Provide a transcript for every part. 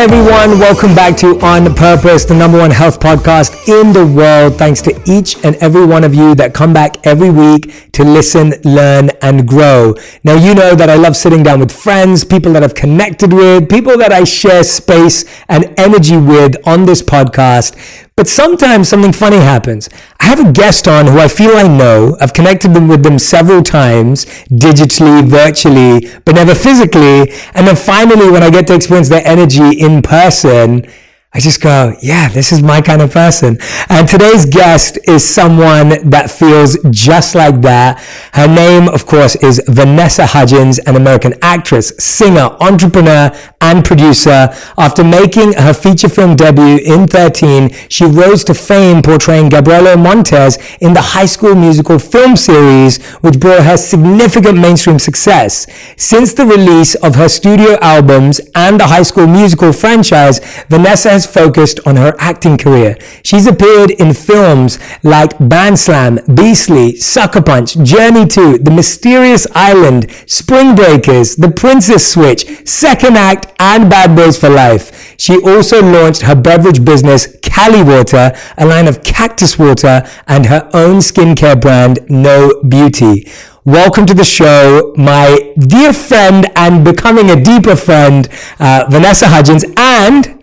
everyone. Welcome back to On Purpose, the number one health podcast in the world. Thanks to each and every one of you that come back every week to listen, learn, and grow. Now, you know that I love sitting down with friends, people that I've connected with, people that I share space and energy with on this podcast. But sometimes something funny happens. I have a guest on who I feel I know. I've connected with them several times, digitally, virtually, but never physically. And then finally, when I get to experience their energy in person, I just go, yeah, this is my kind of person. And today's guest is someone that feels just like that. Her name, of course, is Vanessa Hudgens, an American actress, singer, entrepreneur, and producer. After making her feature film debut in 13, she rose to fame portraying Gabriela Montez in the High School Musical film series, which brought her significant mainstream success. Since the release of her studio albums and the High School Musical franchise, Vanessa has focused on her acting career. She's appeared in films like Band Slam, Beastly, Sucker Punch, Journey to, The Mysterious Island, Spring Breakers, The Princess Switch, Second Act, and Bad Boys for Life. She also launched her beverage business, Cali Water, a line of cactus water, and her own skincare brand, No Beauty. Welcome to the show, my dear friend and becoming a deeper friend, Vanessa Hudgens, and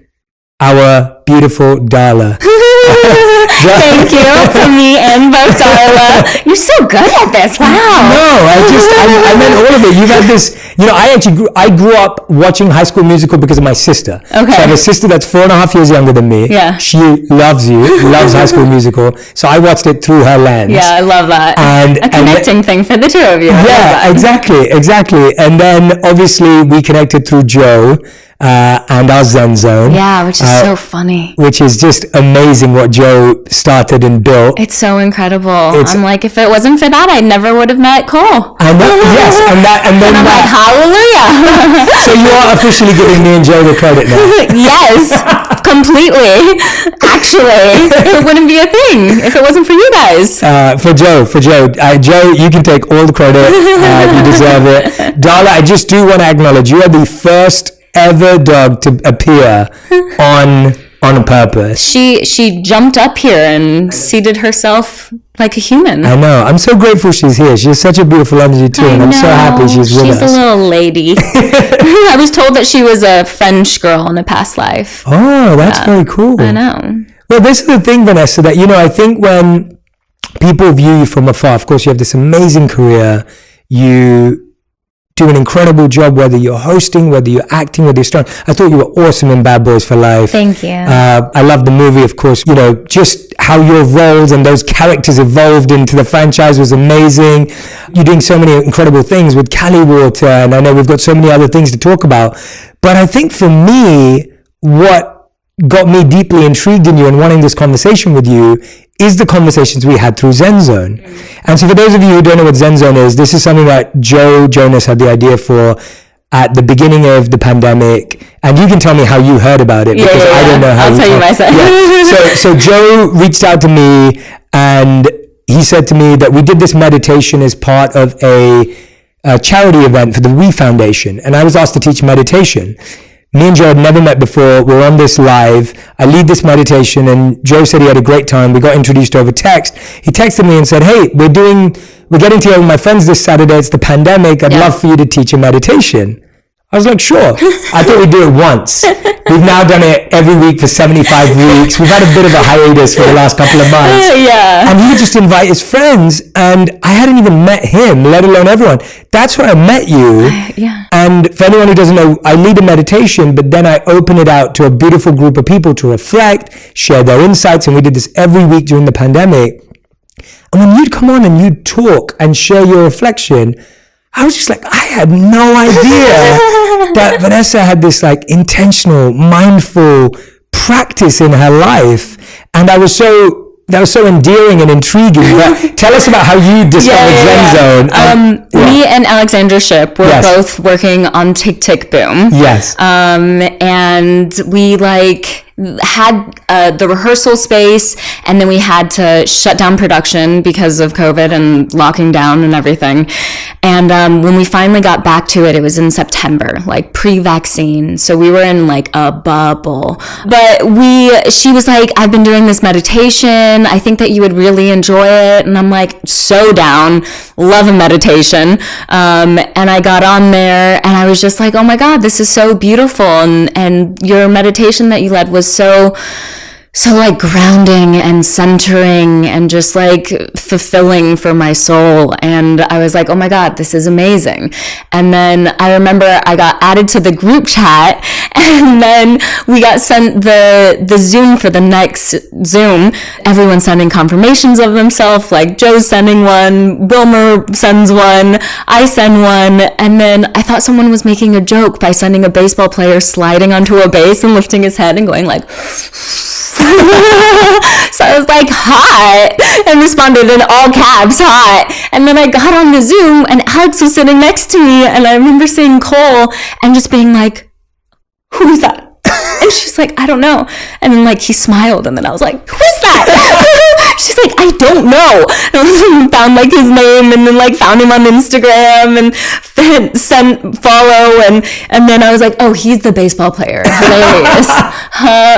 our beautiful Darla. Thank you for me and both Darla. You're so good at this. Wow. No, I meant all of it. You've had this, I grew up watching High School Musical because of my sister. Okay. So I have a sister that's 4.5 years younger than me. Yeah. She loves High School Musical. So I watched it through her lens. Yeah, I love that. And a connecting thing for the two of you. Yeah, exactly. And then obviously we connected through Joe. And our Zen Zone. Yeah, which is so funny. Which is just amazing what Joe started and built. It's so incredible. I'm like, if it wasn't for that, I never would have met Cole. And yes, and then I'm like, hallelujah. So you are officially giving me and Joe the credit now. Yes, completely. Actually, it wouldn't be a thing if it wasn't for you guys. For Joe, Joe, you can take all the credit. You deserve it. Darla, I just do want to acknowledge you are the first ever dog to appear on Purpose. She jumped up here and seated herself like a human. I know. I'm so grateful she's here. She has such a beautiful energy too, and I'm so happy she's with us. She's a little lady. I was told that she was a French girl in a past life. Oh, that's very cool. I know. Well, this is the thing, Vanessa, that, I think when people view you from afar, of course, you have this amazing career. You do an incredible job, whether you're hosting, whether you're acting, whether you're starring. I thought you were awesome in Bad Boys for Life. Thank you. I love the movie, of course. Just how your roles and those characters evolved into the franchise was amazing. You're doing so many incredible things with Cali Water, and I know we've got so many other things to talk about. But I think for me, what got me deeply intrigued in you and wanting this conversation with you is the conversations we had through Zen Zone. And so for those of you who don't know what Zen Zone is, this is something that Joe Jonas had the idea for at the beginning of the pandemic. And you can tell me how you heard about it, because I don't know how. I'll tell you myself. Yeah. So Joe reached out to me and he said to me that we did this meditation as part of a charity event for the We Foundation. And I was asked to teach meditation. Me and Joe had never met before. We're on this live. I lead this meditation, and Joe said he had a great time. We got introduced over text. He texted me and said, hey, we're getting together with my friends this Saturday. It's the pandemic. I'd love for you to teach a meditation. I was like, sure. I thought we'd do it once. We've now done it every week for 75 weeks. We've had a bit of a hiatus for the last couple of months. Yeah. And he would just invite his friends, and I hadn't even met him, let alone everyone. That's where I met you. Yeah. And for anyone who doesn't know, I lead a meditation, but then I open it out to a beautiful group of people to reflect, share their insights, and we did this every week during the pandemic. And when you'd come on and you'd talk and share your reflection, I was just like, I had no idea that Vanessa had this intentional, mindful practice in her life. And that was so endearing and intriguing. But tell us about how you discovered Zen Zone. Me and Alexandra Shipp were both working on Tick Tick Boom. Yes. And we had the rehearsal space, and then we had to shut down production because of COVID and locking down and everything. And when we finally got back to it, it was in September, like pre-vaccine. So we were in like a bubble. But she was like, I've been doing this meditation. I think that you would really enjoy it. And I'm like, so down. Love a meditation. And I got on there and I was just like, oh my God, this is so beautiful. And your meditation that you led was so like grounding and centering and just like fulfilling for my soul. And I was like, oh my God, this is amazing. And then I remember I got added to the group chat, and then we got sent the Zoom for the next Zoom. Everyone sending confirmations of themselves, like Joe's sending one, Wilmer sends one, I send one. And then I thought someone was making a joke by sending a baseball player sliding onto a base and lifting his head and going like, so I was like, hot, and responded in all caps, hot. And then I got on the Zoom and Alex was sitting next to me, and I remember seeing Cole and just being like, who is that? And she's like, I don't know. And then like he smiled, and then I was like, who is that? She's like, I don't know. And found like his name, and then like found him on Instagram and sent follow, and then I was like, oh, he's the baseball player. Hilarious.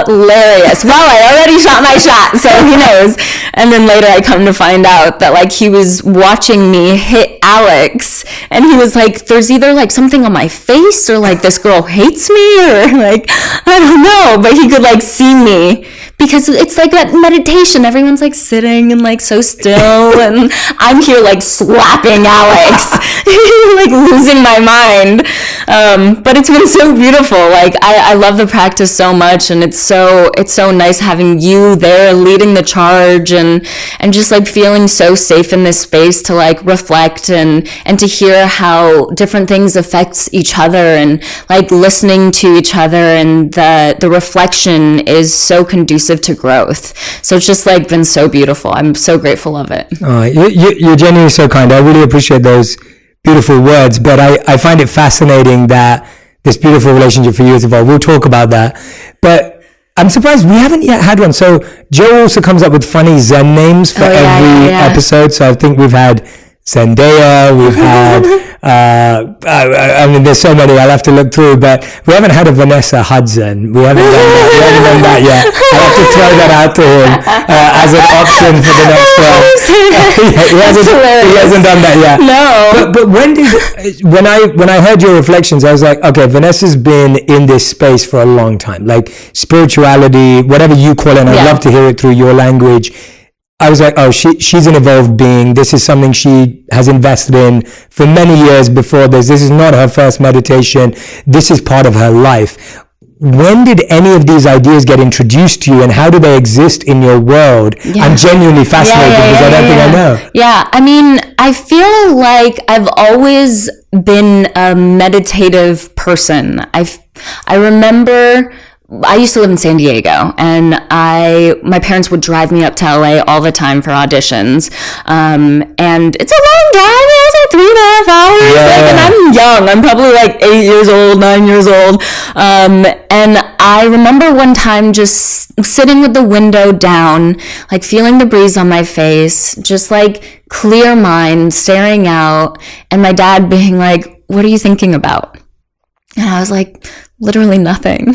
Hilarious. Well, I already shot my shot, so he knows. And then later I come to find out that like he was watching me hit Alex, and he was like, there's either like something on my face, or like this girl hates me, or like I don't know, but he could like see me, because it's like that meditation, everyone's like sitting and like so still, and I'm here like slapping Alex, like losing my mind. But it's been so beautiful. Like I love the practice so much, and it's so nice having you there leading the charge, and just like feeling so safe in this space to like reflect and to hear how different things affect each other, and like listening to each other, and the reflection is so conducive to growth. So it's just like been so beautiful. I'm so grateful of it. You're genuinely so kind. I really appreciate those beautiful words, but I find it fascinating that this beautiful relationship for you has evolved. We'll talk about that, but I'm surprised we haven't yet had one. So Joe also comes up with funny Zen names for every episode. So I think we've had Zendaya, we've had I mean, there's so many I'll have to look through, but we haven't had a Vanessa Hudgens. We haven't done that yet. I'll have to throw that out to him as an option for the next one. He hasn't done that yet. No. But when I heard your reflections, I was like, okay, Vanessa's been in this space for a long time, like spirituality, whatever you call it, and I'd love to hear it through your language. I was like, oh, she's an evolved being. This is something she has invested in for many years before this. This is not her first meditation. This is part of her life. When did any of these ideas get introduced to you, and how do they exist in your world? I'm genuinely fascinated because I don't think I know. Yeah, I mean, I feel like I've always been a meditative person. I remember I used to live in San Diego, and my parents would drive me up to LA all the time for auditions. And it's a long drive. It was like 3.5 hours. And I'm young. I'm probably like 8 years old, 9 years old. And I remember one time just sitting with the window down, like feeling the breeze on my face, just like clear mind, staring out, and my dad being like, "What are you thinking about?" And I was like, literally nothing.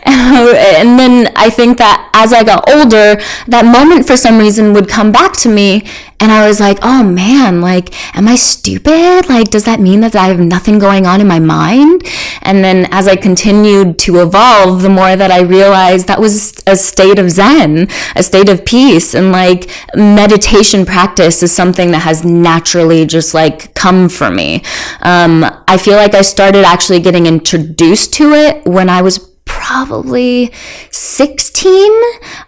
And then I think that as I got older, that moment for some reason would come back to me, and I was like, oh man, like, am I stupid? Like, does that mean that I have nothing going on in my mind? And then as I continued to evolve, the more that I realized that was a state of Zen, a state of peace. And like meditation practice is something that has naturally just like come for me. I feel like I started actually getting introduced to it when I was probably 16.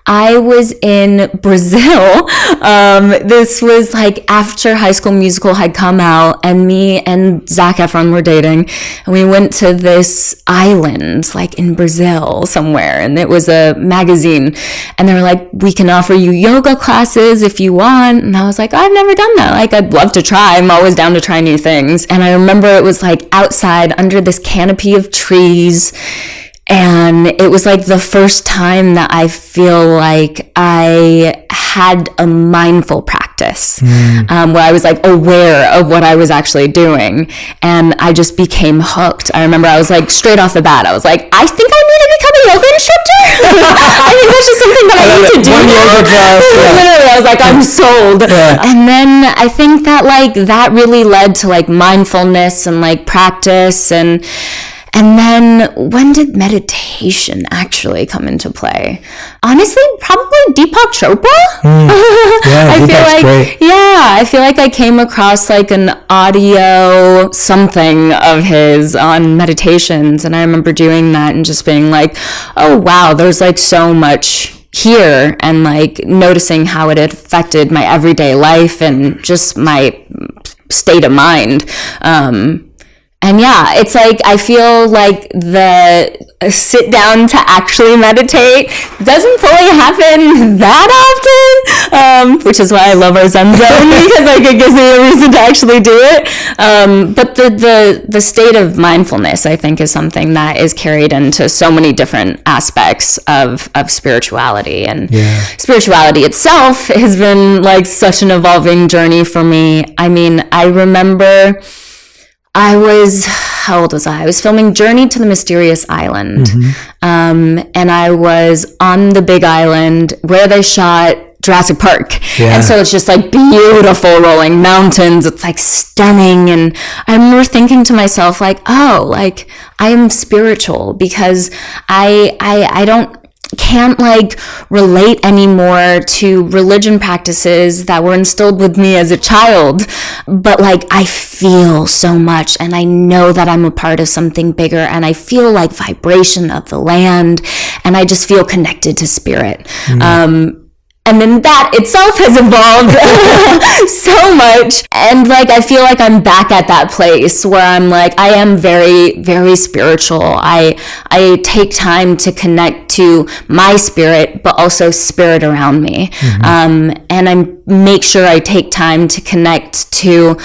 I was in Brazil. This was like after High School Musical had come out, and me and Zac Efron were dating, and we went to this island like in Brazil somewhere, and it was a magazine, and they were like, we can offer you yoga classes if you want. And I was like, I've never done that. Like, I'd love to try. I'm always down to try new things. And I remember it was like outside under this canopy of trees, And it was like the first time that I feel like I had a mindful practice, where I was like aware of what I was actually doing. And I just became hooked. I remember I was like, straight off the bat, I was like, I think I need to become a yoga instructor. I think that's just something that I need to do. One yoga class. Literally, I was like, I'm sold. Yeah. And then I think that like that really led to like mindfulness and like practice. And then when did meditation actually come into play? Honestly, probably Deepak Chopra. Yeah, Deepak's great. Yeah, I feel like I came across like an audio something of his on meditations, and I remember doing that and just being like, oh wow, there's like so much here, and like noticing how it had affected my everyday life and just my state of mind. And yeah, it's like, I feel like the sit down to actually meditate doesn't fully happen that often, which is why I love our Zen zone, because like it gives me a reason to actually do it. But the state of mindfulness, I think, is something that is carried into so many different aspects of spirituality. And spirituality itself has been like such an evolving journey for me. I mean, I remember how old was I? I was filming Journey to the Mysterious Island. And I was on the big island where they shot Jurassic Park. Yeah. And so it's just like beautiful rolling mountains. It's like stunning. And I remember thinking to myself like, oh, like I am spiritual because I can't like relate anymore to religion practices that were instilled with me as a child, but like I feel so much, and I know that I'm a part of something bigger, and I feel like vibration of the land, and I just feel connected to spirit. And then that itself has evolved so much. And like, I feel like I'm back at that place where I'm like, I am very, very spiritual. I take time to connect to my spirit, but also spirit around me. And I make sure I take time to connect to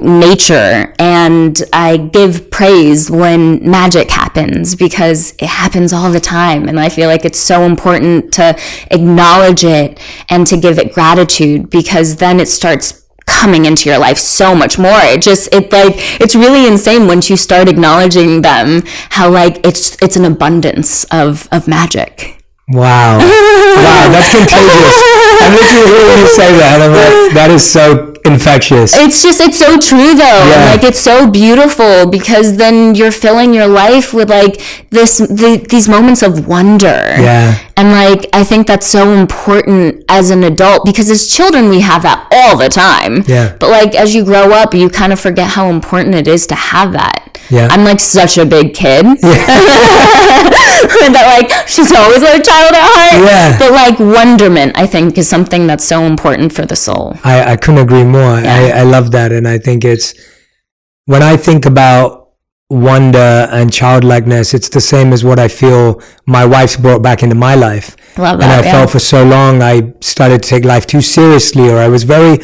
nature, and I give praise when magic happens, because it happens all the time, and I feel like it's so important to acknowledge it and to give it gratitude, because then it starts coming into your life so much more. It's really insane once you start acknowledging them, how like it's an abundance of magic. Wow, that's contagious. I'm literally hearing you say that, and I'm like, that is so infectious. It's so true though. Yeah. Like it's so beautiful, because then you're filling your life with like these moments of wonder. Yeah. And like, I think that's so important as an adult, because as children we have that all the time. Yeah. But like as you grow up, you kind of forget how important it is to have that. Yeah. I'm like such a big kid. Yeah. That like, she's always a child at heart. Yeah. But like wonderment, I think, is something that's so important for the soul. I couldn't agree more. Yeah. I love that. And I think when I think about wonder and childlikeness, it's the same as what I feel my wife's brought back into my life. Love that. And I felt for so long I started to take life too seriously, or I was very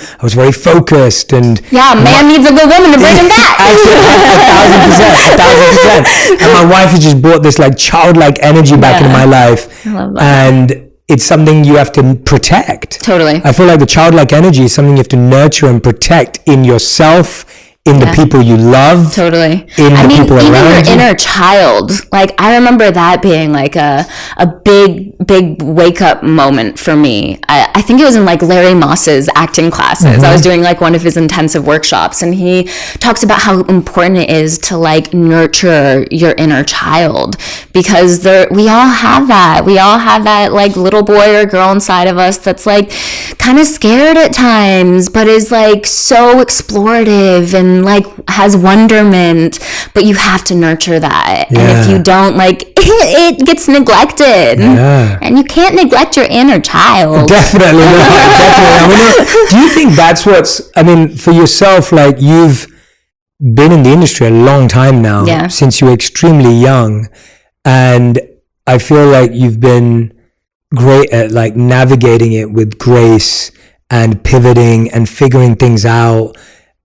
focused, and man needs a good woman to bring him back. 1,000%. And my wife has just brought this like childlike energy back into my life. I love that. And it's something you have to protect. Totally. I feel like the childlike energy is something you have to nurture and protect in yourself, in the people you love. Totally. People even around your inner child. Like, I remember that being like a big wake up moment for me. I think it was in like Larry Moss's acting classes. I was doing like one of his intensive workshops, and he talks about how important it is to like nurture your inner child, because we all have that. We all have that like little boy or girl inside of us that's like kind of scared at times, but is like so explorative and like has wonderment, but you have to nurture that. And if you don't, like it gets neglected. And you can't neglect your inner child. Definitely not. Definitely. Do you think that's for yourself, like you've been in the industry a long time now, since you were extremely young, and I feel like you've been great at like navigating it with grace and pivoting and figuring things out,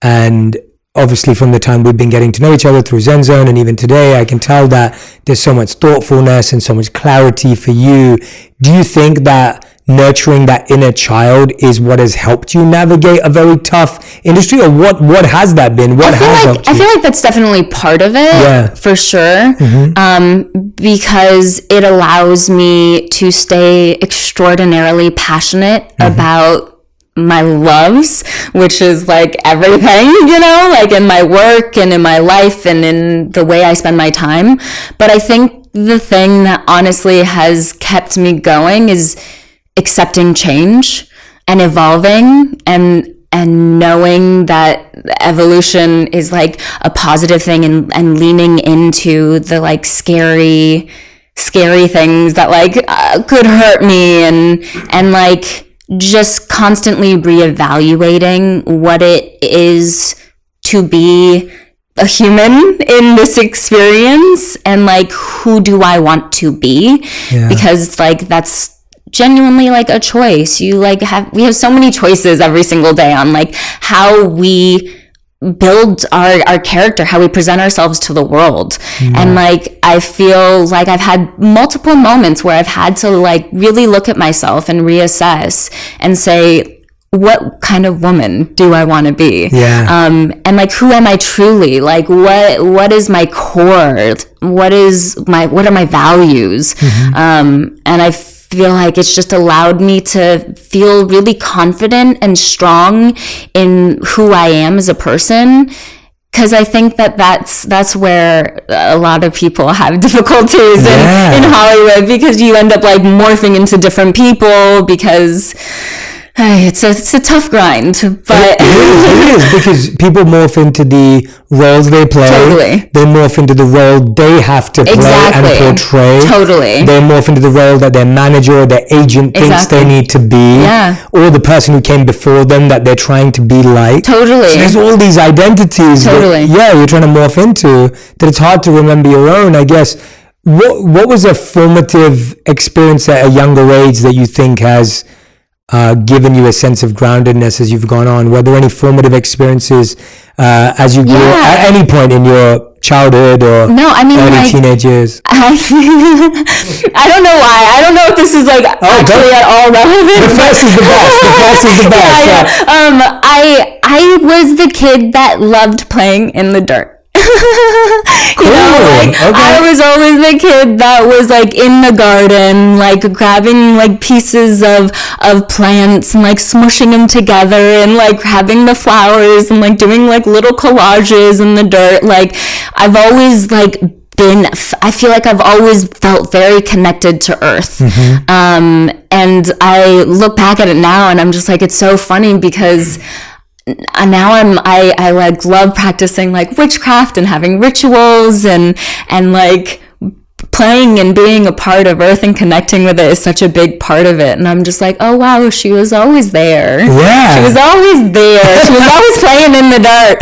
and obviously from the time we've been getting to know each other through Zen Zone and even today, I can tell that there's so much thoughtfulness and so much clarity for you. Do you think that nurturing that inner child is what has helped you navigate a very tough industry, or what has that been? What has helped you? I feel like that's definitely part of it, for sure. Because it allows me to stay extraordinarily passionate about my loves, which is like everything, you know, like in my work and in my life and in the way I spend my time. But I think the thing that honestly has kept me going is accepting change and evolving and knowing that evolution is like a positive thing, and leaning into the like scary things that like could hurt me, and like just constantly reevaluating what it is to be a human in this experience, and like who do I want to be, because like that's genuinely like a choice. We have so many choices every single day on like how we build our character, how we present ourselves to the world. And like I feel like I've had multiple moments where I've had to like really look at myself and reassess and say, what kind of woman do I want to be? And like who am I truly? Like what is my core? What are my values? And I feel like it's just allowed me to feel really confident and strong in who I am as a person. Because I think that's where a lot of people have difficulties in Hollywood, because you end up like morphing into different people, because it's a tough grind, but it is because people morph into the roles they play. Totally. They morph into the role they have to play and portray. Totally. They morph into the role that their manager or their agent thinks they need to be. Or the person who came before them that they're trying to be like. Totally. So there's all these identities that, you're trying to morph into, that it's hard to remember your own, I guess. What was a formative experience at a younger age that you think has given you a sense of groundedness as you've gone on? Were there any formative experiences as you grew up, at any point in your childhood or early teenage years? I don't know why. I don't know if this is like actually at all relevant. The first is the best. I was the kid that loved playing in the dirt. I was always the kid that was like in the garden, like grabbing like pieces of plants and like smushing them together and like grabbing the flowers and like doing like little collages in the dirt. Like I've always like I feel like I've always felt very connected to earth. And I look back at it now and I'm just like, it's so funny because now I like love practicing like witchcraft and having rituals and like playing and being a part of earth and connecting with it is such a big part of it. And I'm just like, oh wow, she was always there. She was always there. She was always playing in the dark.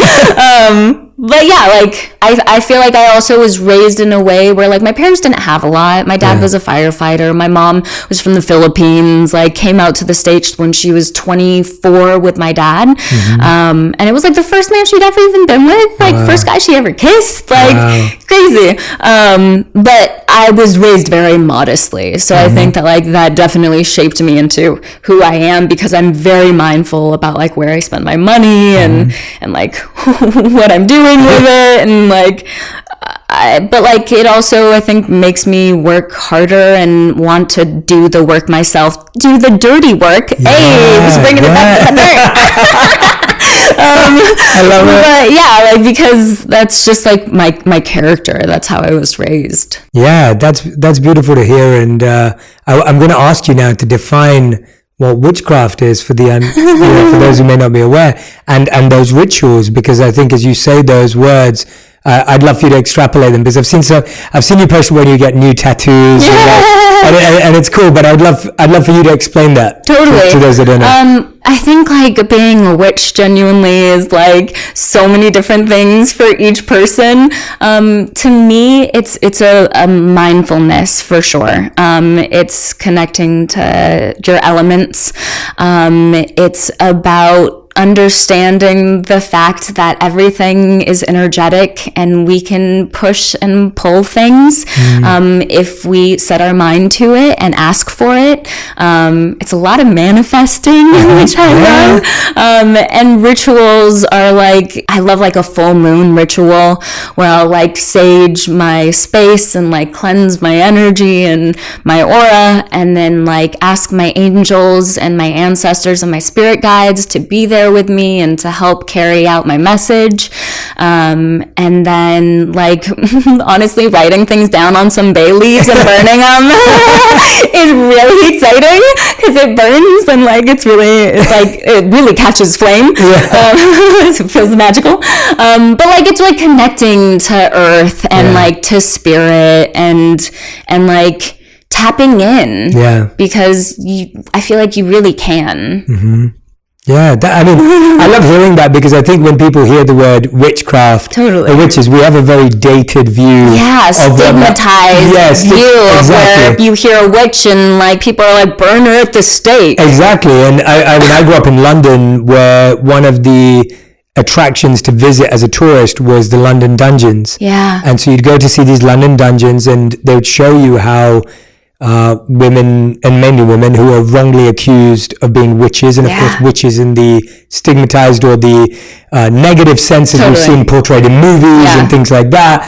But yeah, like I feel like I also was raised in a way where like my parents didn't have a lot. My dad was a firefighter. My mom was from the Philippines, like came out to the States when she was 24 with my dad. And it was like the first man she'd ever even been with, like first guy she ever kissed, like crazy. But I was raised very modestly. So I think that like that definitely shaped me into who I am, because I'm very mindful about like where I spend my money and like what I'm doing with it, and like but like it also I think makes me work harder and want to do the work myself, do the dirty work. Just bringing it back to the dirt. I love it. But yeah, like because that's just like my character. That's how I was raised. Yeah, that's beautiful to hear, and I'm going to ask you now to define what witchcraft is for the for those who may not be aware, and those rituals, because I think as you say those words, I'd love for you to extrapolate them, because I've seen you post when you get new tattoos, and it's cool. But I'd love for you to explain that to those that don't know. I think like being a witch genuinely is like so many different things for each person. To me, it's a mindfulness for sure. It's connecting to your elements. It's about understanding the fact that everything is energetic and we can push and pull things if we set our mind to it and ask for it. It's a lot of manifesting, which I love. And rituals are like, I love like a full moon ritual where I'll like sage my space and like cleanse my energy and my aura, and then like ask my angels and my ancestors and my spirit guides to be there with me and to help carry out my message. And then like honestly writing things down on some bay leaves and burning them is really exciting because it burns and like it's like it really catches flame. It feels magical. But like it's like connecting to earth and like to spirit and like tapping in, because I feel like you really can. I love hearing that, because I think when people hear the word witchcraft or witches, we have a very dated view. Stigmatized view of where you hear a witch and like people are like, burn her at the stake. Exactly. And I grew up in London, where one of the attractions to visit as a tourist was the London dungeons. And so you'd go to see these London dungeons, and they would show you how women, and mainly women, who are wrongly accused of being witches, and of course witches in the stigmatized or the negative sense as we've seen portrayed in movies and things like that.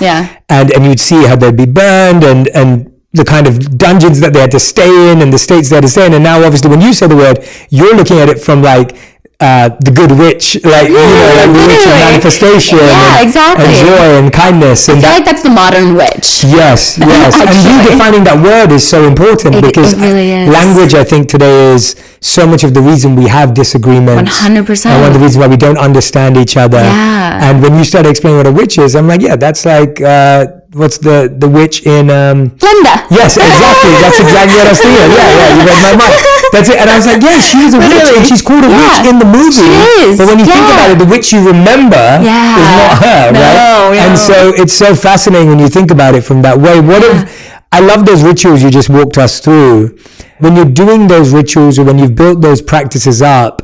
And you'd see how they'd be burned, and the kind of dungeons that they had to stay in and the states they had to stay in. And now obviously when you say the word, you're looking at it from like the good witch, like, you know, like the witch of manifestation and joy and kindness. And I feel like that's the modern witch. Yes. And redefining that word is so important, because it really is. Language, I think, today is so much of the reason we have disagreements. 100%. And one of the reasons why we don't understand each other. And when you start explaining what a witch is, I'm like, that's like, what's the witch in Linda? Yes, exactly. That's exactly what I was thinking. You read my mind. That's it. And I was like, she's a witch, and she's called a witch in the movie. She is. But when you think about it, the witch you remember is not her, right? And so it's so fascinating when you think about it from that way. I love those rituals you just walked us through. When you're doing those rituals, or when you've built those practices up,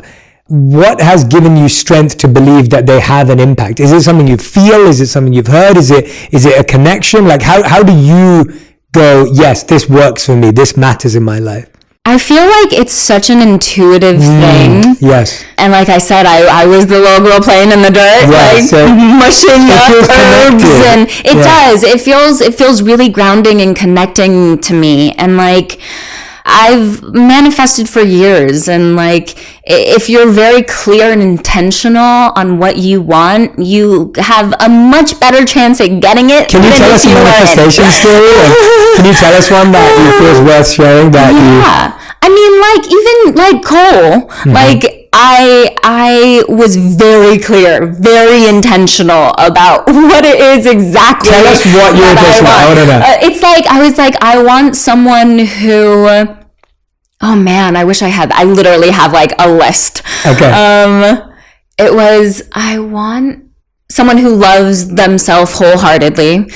what has given you strength to believe that they have an impact? Is it something you feel? Is it something you've heard? Is it a connection? Like how do you go, yes, this works for me, this matters in my life? I feel like it's such an intuitive thing. Yes. And like I said, I was the little girl playing in the dirt, mushing up herbs, and it does. It feels really grounding and connecting to me. And like, I've manifested for years, and like, if you're very clear and intentional on what you want, you have a much better chance at getting it. Can you tell us a manifestation story? Can you tell us one that you feel is worth sharing? I mean, like, even like Cole, like I was very clear, very intentional about what it is exactly. Tell us what you're intentional about. I want to know. It's like, I was like, I want someone who, oh man, I wish I literally have like a list. It was, I want someone who loves themselves wholeheartedly,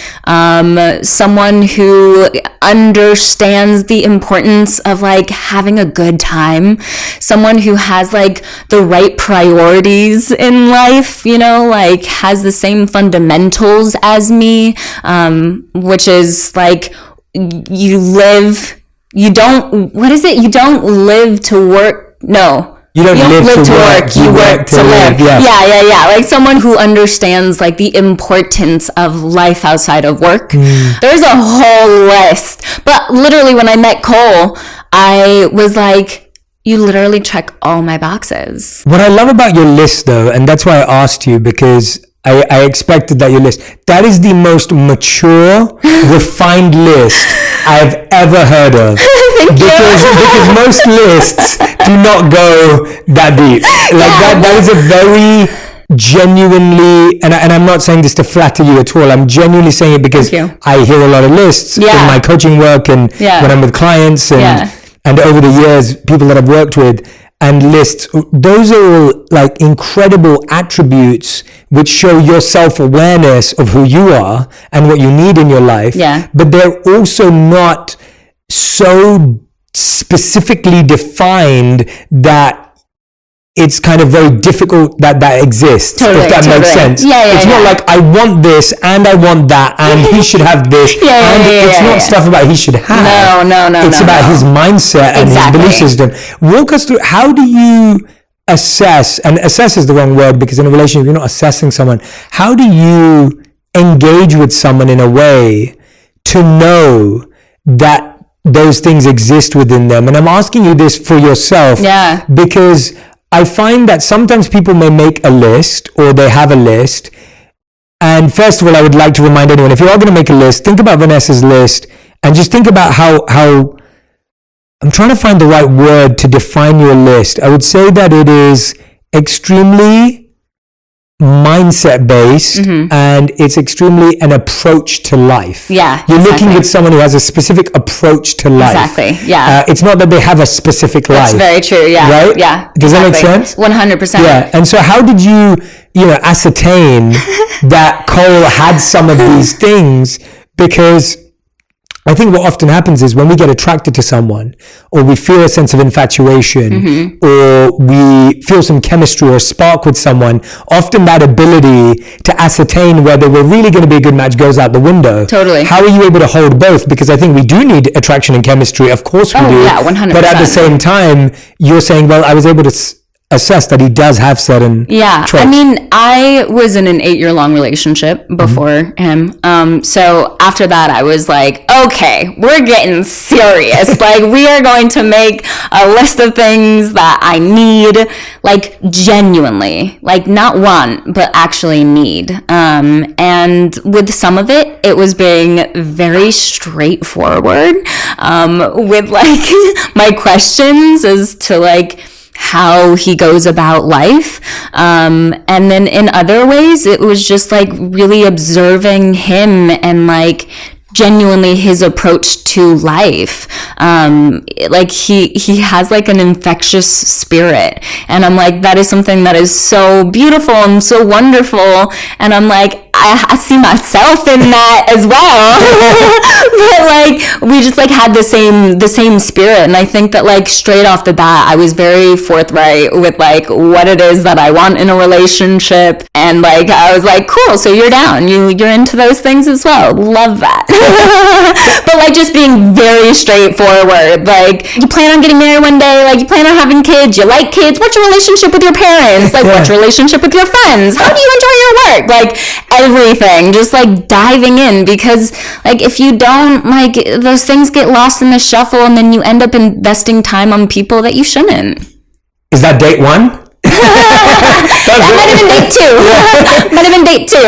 someone who understands the importance of like having a good time, someone who has like the right priorities in life, you know, like has the same fundamentals as me, which is like, you don't live to work. No. You don't live to work, you work to live. Yeah. Like someone who understands like the importance of life outside of work. There's a whole list. But literally when I met Cole, I was like, you literally check all my boxes. What I love about your list though, and that's why I asked you, because I expected that your list, that is the most mature, refined list I've ever heard of. because most lists do not go that deep. Like that is a very genuinely, and I'm not saying this to flatter you at all, I'm genuinely saying it because I hear a lot of lists in my coaching work and when I'm with clients and over the years, people that I've worked with. And lists, those are all like incredible attributes which show your self-awareness of who you are and what you need in your life. But they're also not so specifically defined that it's kind of very difficult that exists, Totally, if that makes sense. It's not like I want this and I want that and he should have this. It's not stuff about he should have. No. It's about his mindset and his belief system. Walk us through, how do you assess, and assess is the wrong word because in a relationship you're not assessing someone. How do you engage with someone in a way to know that those things exist within them? And I'm asking you this for yourself because I find that sometimes people may make a list or they have a list. And first of all, I would like to remind anyone, if you are going to make a list, think about Vanessa's list and just think about how I'm trying to find the right word to define your list. I would say that it is extremely mindset based and it's extremely an approach to life. You're looking with someone who has a specific approach to life. It's not that they have a specific life. That's very true. Right? Does that make sense? 100%. And so how did you ascertain that Cole had some of these things? Because I think what often happens is when we get attracted to someone or we feel a sense of infatuation or we feel some chemistry or spark with someone, often that ability to ascertain whether we're really going to be a good match goes out the window. Totally. How are you able to hold both? Because I think we do need attraction and chemistry. Of course we do. Yeah, 100%. But at the same time, you're saying, well, I was able to assess that he does have certain traits. I mean, I was in an 8-year-long relationship before him. So after that, I was like, okay, we're getting serious. Like, we are going to make a list of things that I need, like, genuinely, like, not want, but actually need. And with some of it, it was being very straightforward with, like, my questions as to, like, how he goes about life. And then in other ways, it was just like really observing him and like genuinely his approach to life. Like he has like an infectious spirit. And I'm like, that is something that is so beautiful and so wonderful. And I'm like, I see myself in that as well. But like we just like had the same spirit. And I think that like straight off the bat I was very forthright with like what it is that I want in a relationship. And like I was like, cool, so you're down. You're into those things as well. Love that. But like just being very straightforward. Like, you plan on getting married one day, like you plan on having kids, you like kids, what's your relationship with your parents? Like what's your relationship with your friends? How do you enjoy your work? Like everything, just like diving in, because like if you don't, like those things get lost in the shuffle and then you end up investing time on people that you shouldn't. Is that date one? That might have been date two. Might have been date two.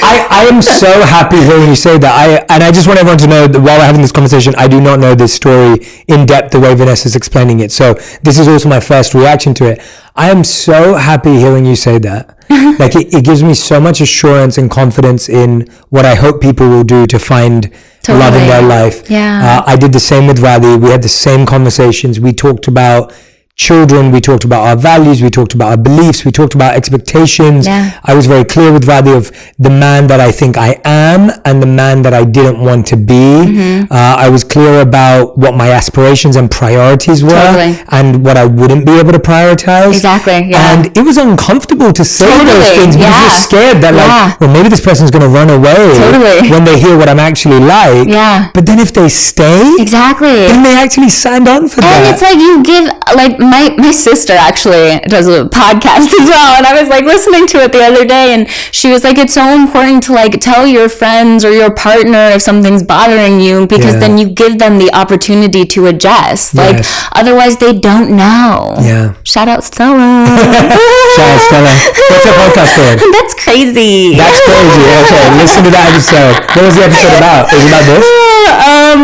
I am so happy hearing you say that. I just want everyone to know that while we're having this conversation, I do not know this story in depth the way Vanessa's explaining it. So this is also my first reaction to it. I am so happy hearing you say that. Like it gives me so much assurance and confidence in what I hope people will do to find love in their life. I did the same with Radhi. We had the same conversations. We talked about children, we talked about our values, we talked about our beliefs, we talked about expectations. I was very clear with Radhi of the man that I think I am and the man that I didn't want to be. I was clear about what my aspirations and priorities were and what I wouldn't be able to prioritize. And it was uncomfortable to say those things because you're scared that like, well, maybe this person's going to run away when they hear what I'm actually like. But then if they stay, then they actually signed on for that. And it's like you give, like, my sister actually does a podcast as well, and I was like listening to it the other day, and she was like, it's so important to like tell your friends or your partner if something's bothering you, because then you give them the opportunity to adjust. Like otherwise they don't know. Shout out Stella. Shout out Stella. What's her podcast called? That's crazy. That's crazy. Okay, listen to that episode. What was the episode about? Was it about this?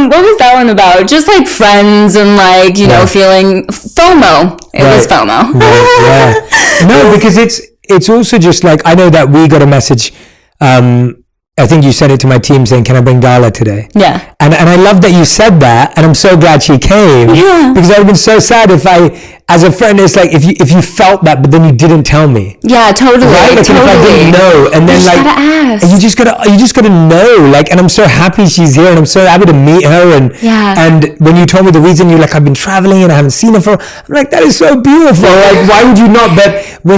What was that one about? Just like friends and like, you know, feeling FOMO. It was FOMO. No, because it's also just like, I know that we got a message I think you sent it to my team saying, can I bring Darla today? Yeah. And I love that you said that, and I'm so glad she came. Yeah. Because I would have been so sad if as a friend, it's like, if you felt that, but then you didn't tell me. Yeah, totally. Right? Like, totally. if I didn't know, and then you like, gotta ask. you just gotta know, like, and I'm so happy she's here, and I'm so happy to meet her, and when you told me the reason, you're like, I've been traveling and I haven't seen her for, I'm like, that is so beautiful. Like, why would you not? But we're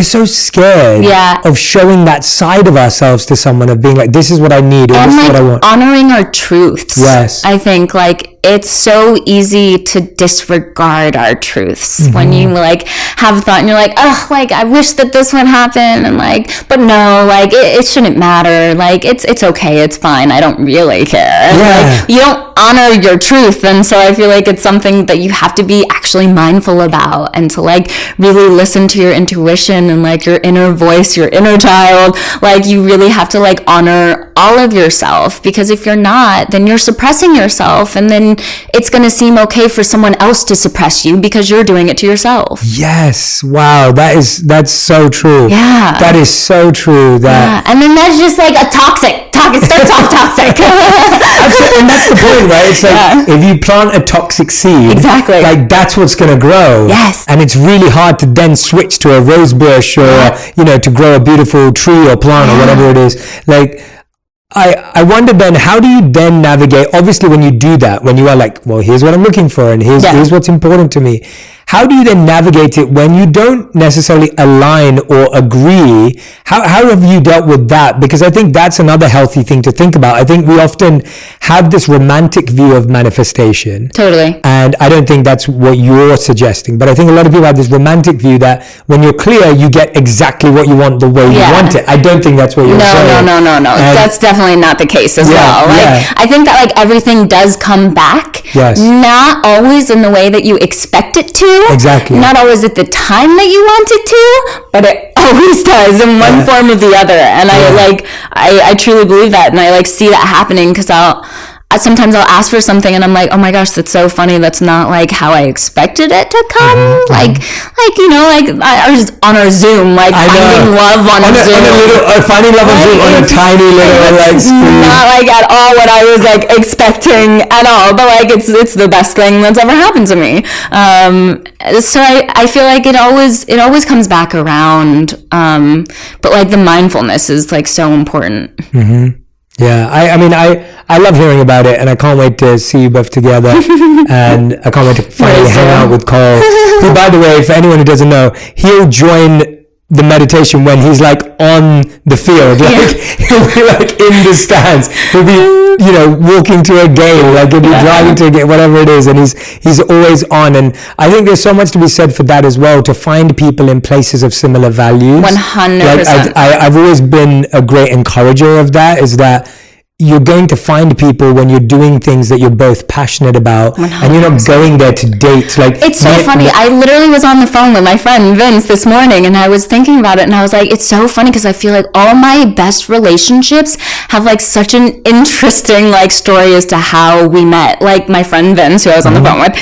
so scared of showing that side of ourselves to someone, of being like, this is what I need, or and this is what I want. Honoring our truths. Yes. I think like it's so easy to disregard our truths when you like have a thought and you're like, oh, like I wish that this would happen, and like, but no, like it shouldn't matter. Like it's okay, it's fine. I don't really care. Like, you don't honor your truth, and so I feel like it's something that you have to be actually mindful about, and to like really listen to your intuition and like your inner voice, your inner child. Like you really have to like honor all of yourself, because if you're not, then you're suppressing yourself, and then it's going to seem okay for someone else to suppress you because you're doing it to yourself. Yes. Wow. That's so true. Yeah. That is so true. And then that's just like a toxic. It starts off toxic. And that's the point, right? It's like, if you plant a toxic seed, exactly, like that's what's going to grow. Yes. And it's really hard to then switch to a rose bush, or, to grow a beautiful tree or plant or whatever it is. Like, I wonder then, how do you then navigate, obviously when you do that, when you are like, well, here's what I'm looking for, and here's what's important to me. How do you then navigate it when you don't necessarily align or agree? How have you dealt with that? Because I think that's another healthy thing to think about. I think we often have this romantic view of manifestation. Totally. And I don't think that's what you're suggesting. But I think a lot of people have this romantic view that when you're clear, you get exactly what you want the way you want it. I don't think that's what you're saying. No. That's definitely not the case as well. Like, I think that like everything does come back. Yes. Not always in the way that you expect it to. Exactly. Not always at the time that you want it to, but it always does in one form or the other. And I truly believe that, and I like see that happening, because sometimes I'll ask for something and I'm like, oh my gosh, that's so funny. That's not like how I expected it to come. Like I was on our Zoom, like finding love on a Zoom. Finding love on Zoom on a tiny little like screen. Not like at all what I was like expecting at all, but like it's the best thing that's ever happened to me. So I feel like it always comes back around. But like the mindfulness is like so important. Yeah, I love hearing about it, and I can't wait to see you both together, and I can't wait to finally hang out with Cole, who, by the way, for anyone who doesn't know, he'll join the meditation when he's like on the field, like he'll be like in the stands, he'll be walking to a game, like he'll be driving to a game, whatever it is, and he's always on. And I think there's so much to be said for that as well, to find people in places of similar values. 100%. I've always been a great encourager of that, is that you're going to find people when you're doing things that you're both passionate about, 100%. And you're not going there to date. Like, it's so funny. I literally was on the phone with my friend Vince this morning, and I was thinking about it, and I was like, it's so funny, because I feel like all my best relationships have like such an interesting like story as to how we met. Like my friend Vince, who I was on the phone with,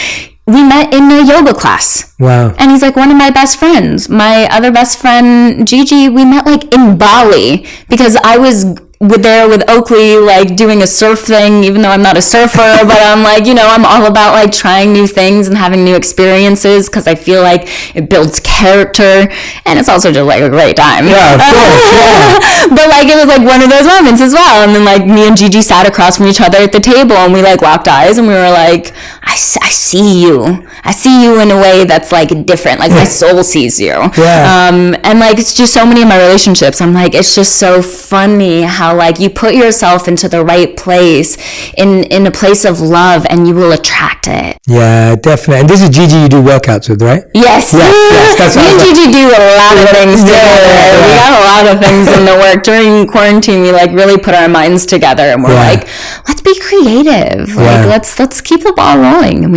we met in a yoga class. Wow. And he's like one of my best friends. My other best friend, Gigi, we met like in Bali, because I was there with Oakley, like doing a surf thing, even though I'm not a surfer, but I'm like, I'm all about like trying new things and having new experiences, because I feel like it builds character, and it's also just like a great time. Yeah, of course. But like it was like one of those moments as well. And then like me and Gigi sat across from each other at the table, and we like locked eyes, and we were like, I see you. I see you in a way that's like different. Like my soul sees you. Yeah. And like it's just so many of my relationships, I'm like, it's just so funny how like you put yourself into the right place, in a place of love, and you will attract it. Yeah, definitely. And this is Gigi you do workouts with, right? Yes. That's me and Gigi do a lot of things together. We got a lot of things in the work. During quarantine, we like really put our minds together, and we're like, let's be creative. Like let's keep the ball rolling. And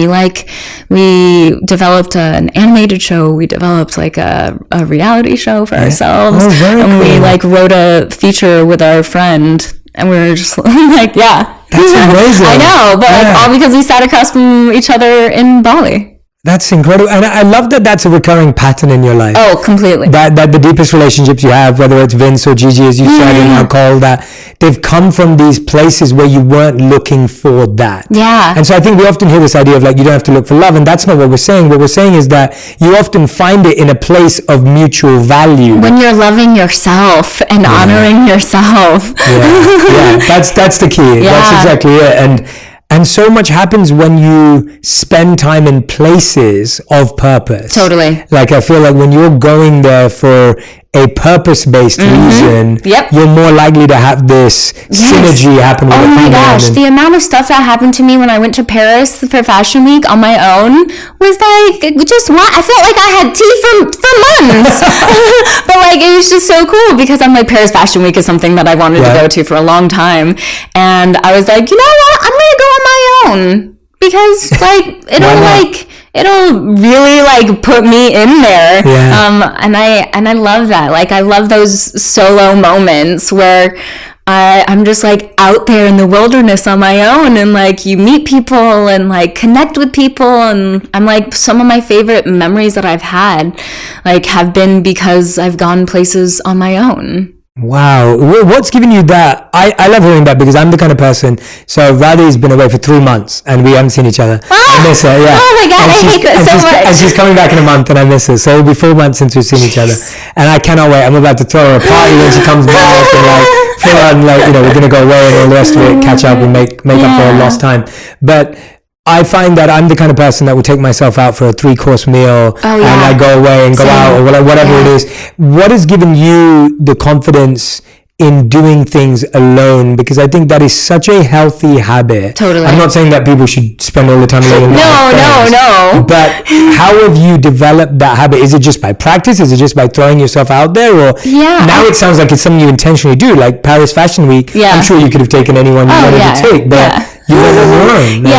we developed an animated show. We developed like a reality show for ourselves. Oh, very and cool. we like wrote a feature with our friend, and we were just like, That's amazing. I know, but like all because we sat across from each other in Bali. That's incredible. And I love that that's a recurring pattern in your life. Oh, completely. That the deepest relationships you have, whether it's Vince or Gigi, as you said, and now Cole, that they've come from these places where you weren't looking for that. Yeah. And so I think we often hear this idea of like, you don't have to look for love. And that's not what we're saying. What we're saying is that you often find it in a place of mutual value. When you're loving yourself and honoring yourself. Yeah. That's the key. Yeah. That's exactly it. And so much happens when you spend time in places of purpose. Totally. Like, I feel like when you're going there for a purpose-based reason, you're more likely to have this synergy happen with Oh my gosh, the amount of stuff that happened to me when I went to Paris for Fashion Week on my own was like, I felt like I had tea for months. But like, it was just so cool because I'm like, Paris Fashion Week is something that I wanted to go to for a long time. And I was like, you know what? I'm going to go on my own because like, it'll really like put me in there. And I love that. Like, I love those solo moments where I'm just like out there in the wilderness on my own, and like you meet people and like connect with people, and I'm like, some of my favorite memories that I've had like have been because I've gone places on my own. Wow. What's giving you that? I love hearing that because I'm the kind of person. So Radhi's been away for 3 months and we haven't seen each other. I miss her, yeah. Oh my God, I hate that so much. And she's coming back in a month and I miss her. So it'll be 4 months since we've seen each other. And I cannot wait. I'm about to throw her a party when she comes back and like full on, like, you know, we're going to go away and all the rest of it, catch up and make up for a lost time. But I find that I'm the kind of person that would take myself out for a 3-course meal and I go away and go out or whatever it is. What has given you the confidence in doing things alone? Because I think that is such a healthy habit. Totally. I'm not saying that people should spend all the time alone. No. But how have you developed that habit? Is it just by practice? Is it just by throwing yourself out there? Or now it sounds like it's something you intentionally do, like Paris Fashion Week. I'm sure you could have taken anyone you wanted to take, but you went alone.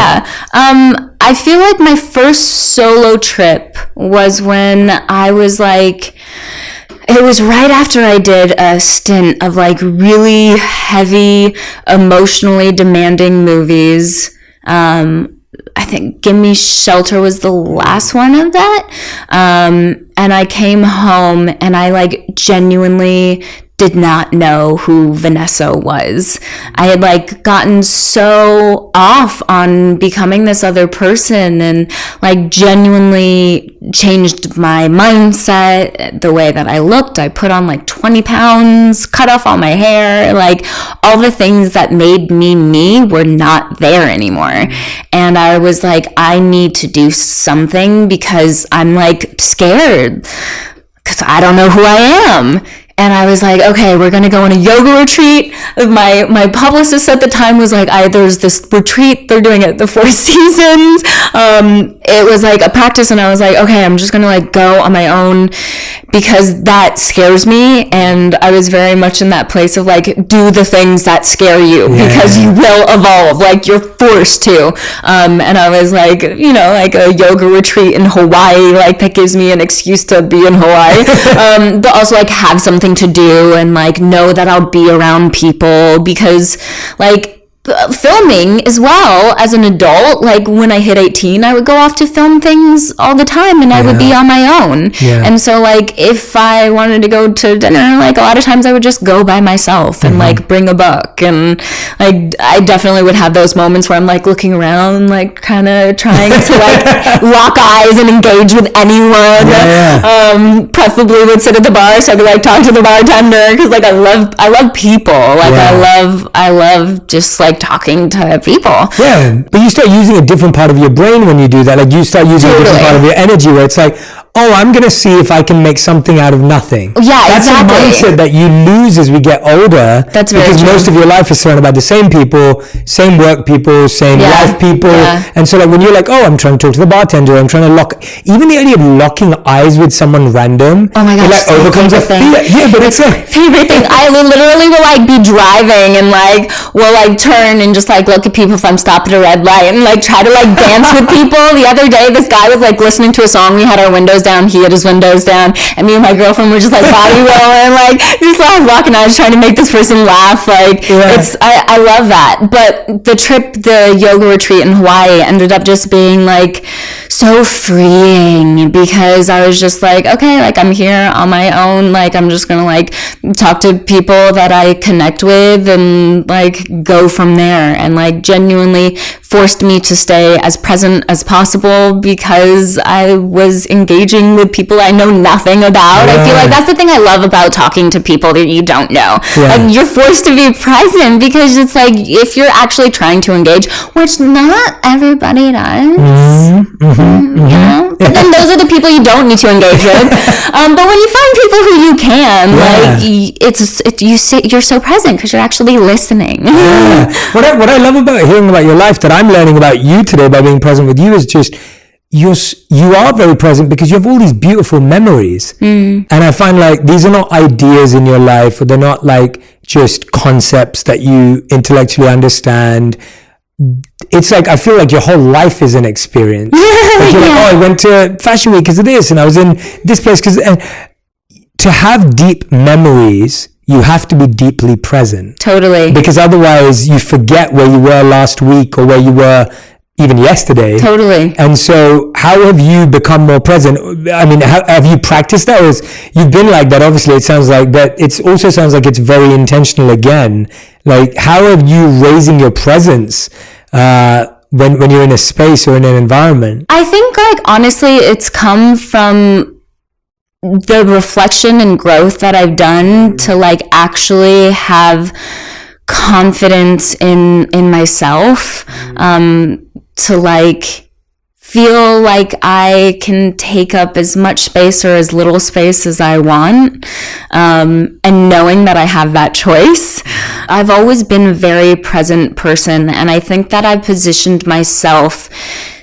I feel like my first solo trip was when I was like, it was right after I did a stint of like really heavy, emotionally demanding movies. I think Gimme Shelter was the last one of that. And I came home and I like genuinely did not know who Vanessa was. I had like gotten so off on becoming this other person and like genuinely changed my mindset, the way that I looked. I put on like 20 pounds, cut off all my hair, like all the things that made me were not there anymore. And I was like, I need to do something because I'm like scared because I don't know who I am. And I was like, okay, we're going to go on a yoga retreat. My publicist at the time was like, there's this retreat. They're doing it at the Four Seasons. It was like a practice. And I was like, okay, I'm just going to like go on my own because that scares me. And I was very much in that place of like, do the things that scare you because you will evolve. Like you're forced to. And I was like, you know, like a yoga retreat in Hawaii, like that gives me an excuse to be in Hawaii. But also like have something to do and like know that I'll be around people because like filming as well as an adult, like when I hit 18 I would go off to film things all the time and I would be on my own and so like if I wanted to go to dinner, like a lot of times I would just go by myself and like bring a book, and like I definitely would have those moments where I'm like looking around like kind of trying to like lock eyes and engage with anyone. Preferably would sit at the bar so I could like talk to the bartender because like I love people, like I love just like talking to people. But you start using a different part of your brain when you do that. Like you start using a different part of your energy where it's like, oh, I'm going to see if I can make something out of nothing. That's a mindset that you lose as we get older. That's very because true. most of your life is surrounded by the same people, same work people, same life people. And so like when you're like, oh, I'm trying to talk to the bartender, I'm trying to even the idea of locking eyes with someone random, oh my gosh, it like overcomes a fear. Yeah, but it's like favorite thing. I literally will like be driving and like will like turn and just like look at people if I'm stopped at a red light and like try to like dance with people. The other day this guy was like listening to a song. We had our windows down, he had his windows down, and me and my girlfriend were just like body rolling, like just like walking out, just trying to make this person laugh. Like I love that. But the yoga retreat in Hawaii ended up just being like so freeing, because I was just like, okay, like I'm here on my own, like I'm just gonna like talk to people that I connect with and like go from there, and like genuinely forced me to stay as present as possible because I was engaging with people I know nothing about. I feel like that's the thing I love about talking to people that you don't know. Like you're forced to be present, because it's like if you're actually trying to engage, which not everybody does. You know? But then those are the people you don't need to engage with. But when you find people who you can, like you're so present because you're actually listening. What I love about hearing about your life, that I'm learning about you today by being present with you, is just you are very present because you have all these beautiful memories. And I find like these are not ideas in your life, or they're not like just concepts that you intellectually understand. It's like, I feel like your whole life is an experience. Like you're like, oh, I went to Fashion Week because of this, and I was in this place because... To have deep memories, you have to be deeply present. Totally. Because otherwise you forget where you were last week, or where you were even yesterday. Totally. And so how have you become more present? I mean, have you practiced that? Or you've been like that, obviously, it sounds like, but it also sounds like it's very intentional again. Like, how have you raising your presence when you're in a space or in an environment? I think, like, honestly, it's come from the reflection and growth that I've done to like actually have confidence in myself, to like feel like I can take up as much space or as little space as I want, and knowing that I have that choice. I've always been a very present person, and I think that I've positioned myself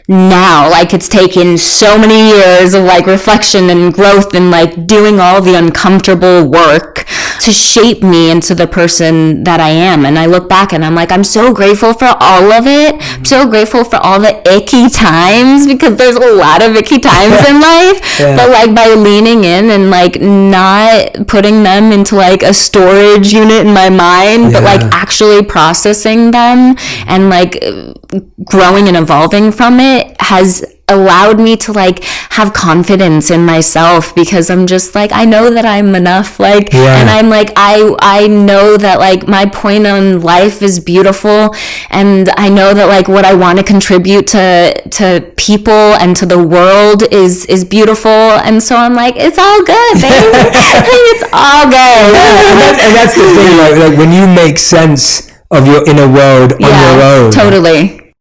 now, like it's taken so many years of like reflection and growth and like doing all the uncomfortable work to shape me into the person that I am. And I look back and I'm like, I'm so grateful for all of it. I'm so grateful for all the icky times, because there's a lot of icky times in life. But like by leaning in and like not putting them into like a storage unit in my mind, but like actually processing them and like growing and evolving from it has allowed me to like have confidence in myself, because I'm just like, I know that I'm enough, like, and I'm like, I know that like my point in life is beautiful, and I know that like what I want to contribute to people and to the world is beautiful, and so I'm like, it's all good, baby. It's all good. And that's the thing, like when you make sense of your inner world on your own, totally,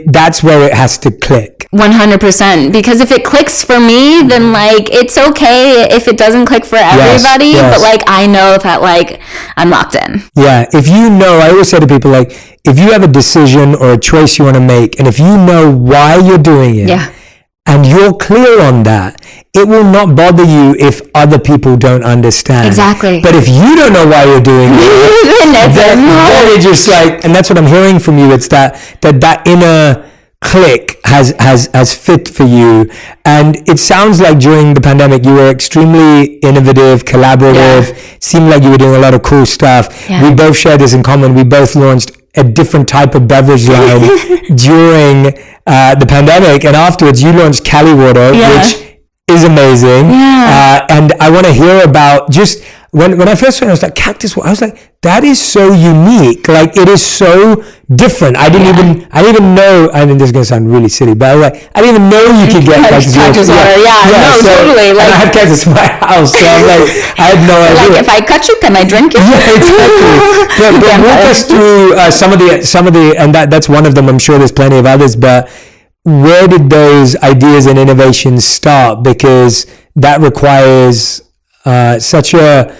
that's where it has to click. 100%. Because if it clicks for me, then like it's okay if it doesn't click for everybody. But like I know that like I'm locked in. If you know, I always say to people, like, if you have a decision or a choice you want to make, and if you know why you're doing it, and you're clear on that, it will not bother you if other people don't understand. Exactly. But if you don't know why you're doing it, then it's just like, and that's what I'm hearing from you. It's that inner click has fit for you. And it sounds like during the pandemic, you were extremely innovative, collaborative, seemed like you were doing a lot of cool stuff. We both share this in common. We both launched a different type of beverage line during the pandemic, and afterwards you launched Cali Water, which is amazing. And I want to hear about just when I first saw it, I was like, cactus water. I was like, that is so unique. Like, it is so different. I didn't even know. I mean, this is gonna sound really silly, but I was like, I didn't even know you could get cactus water. So, totally. Like, and I have cactus in my house, so I'm like, I had no idea. Like, if I cut you, can I drink it? Exactly. But walk us through some of the, and that's one of them. I'm sure there's plenty of others, but where did those ideas and innovations start? Because that requires such a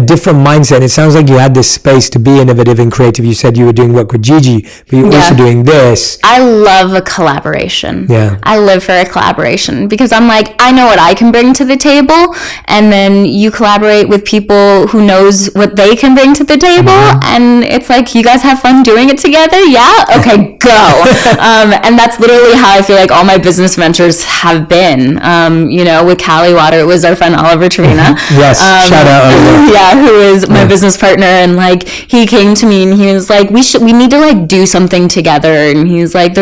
different mindset. It sounds like you had this space to be innovative and creative. You said you were doing work with Gigi, but you're also doing this. I love a collaboration. I live for a collaboration, because I'm like, I know what I can bring to the table, and then you collaborate with people who knows what they can bring to the table, and it's like, you guys have fun doing it together? Yeah? Okay, go. And that's literally how I feel like all my business ventures have been. You know, with Cali Water, it was our friend Oliver Trevina. Shout out Oliver. who is my business partner, and like he came to me and he was like, we need to like do something together. And he was like,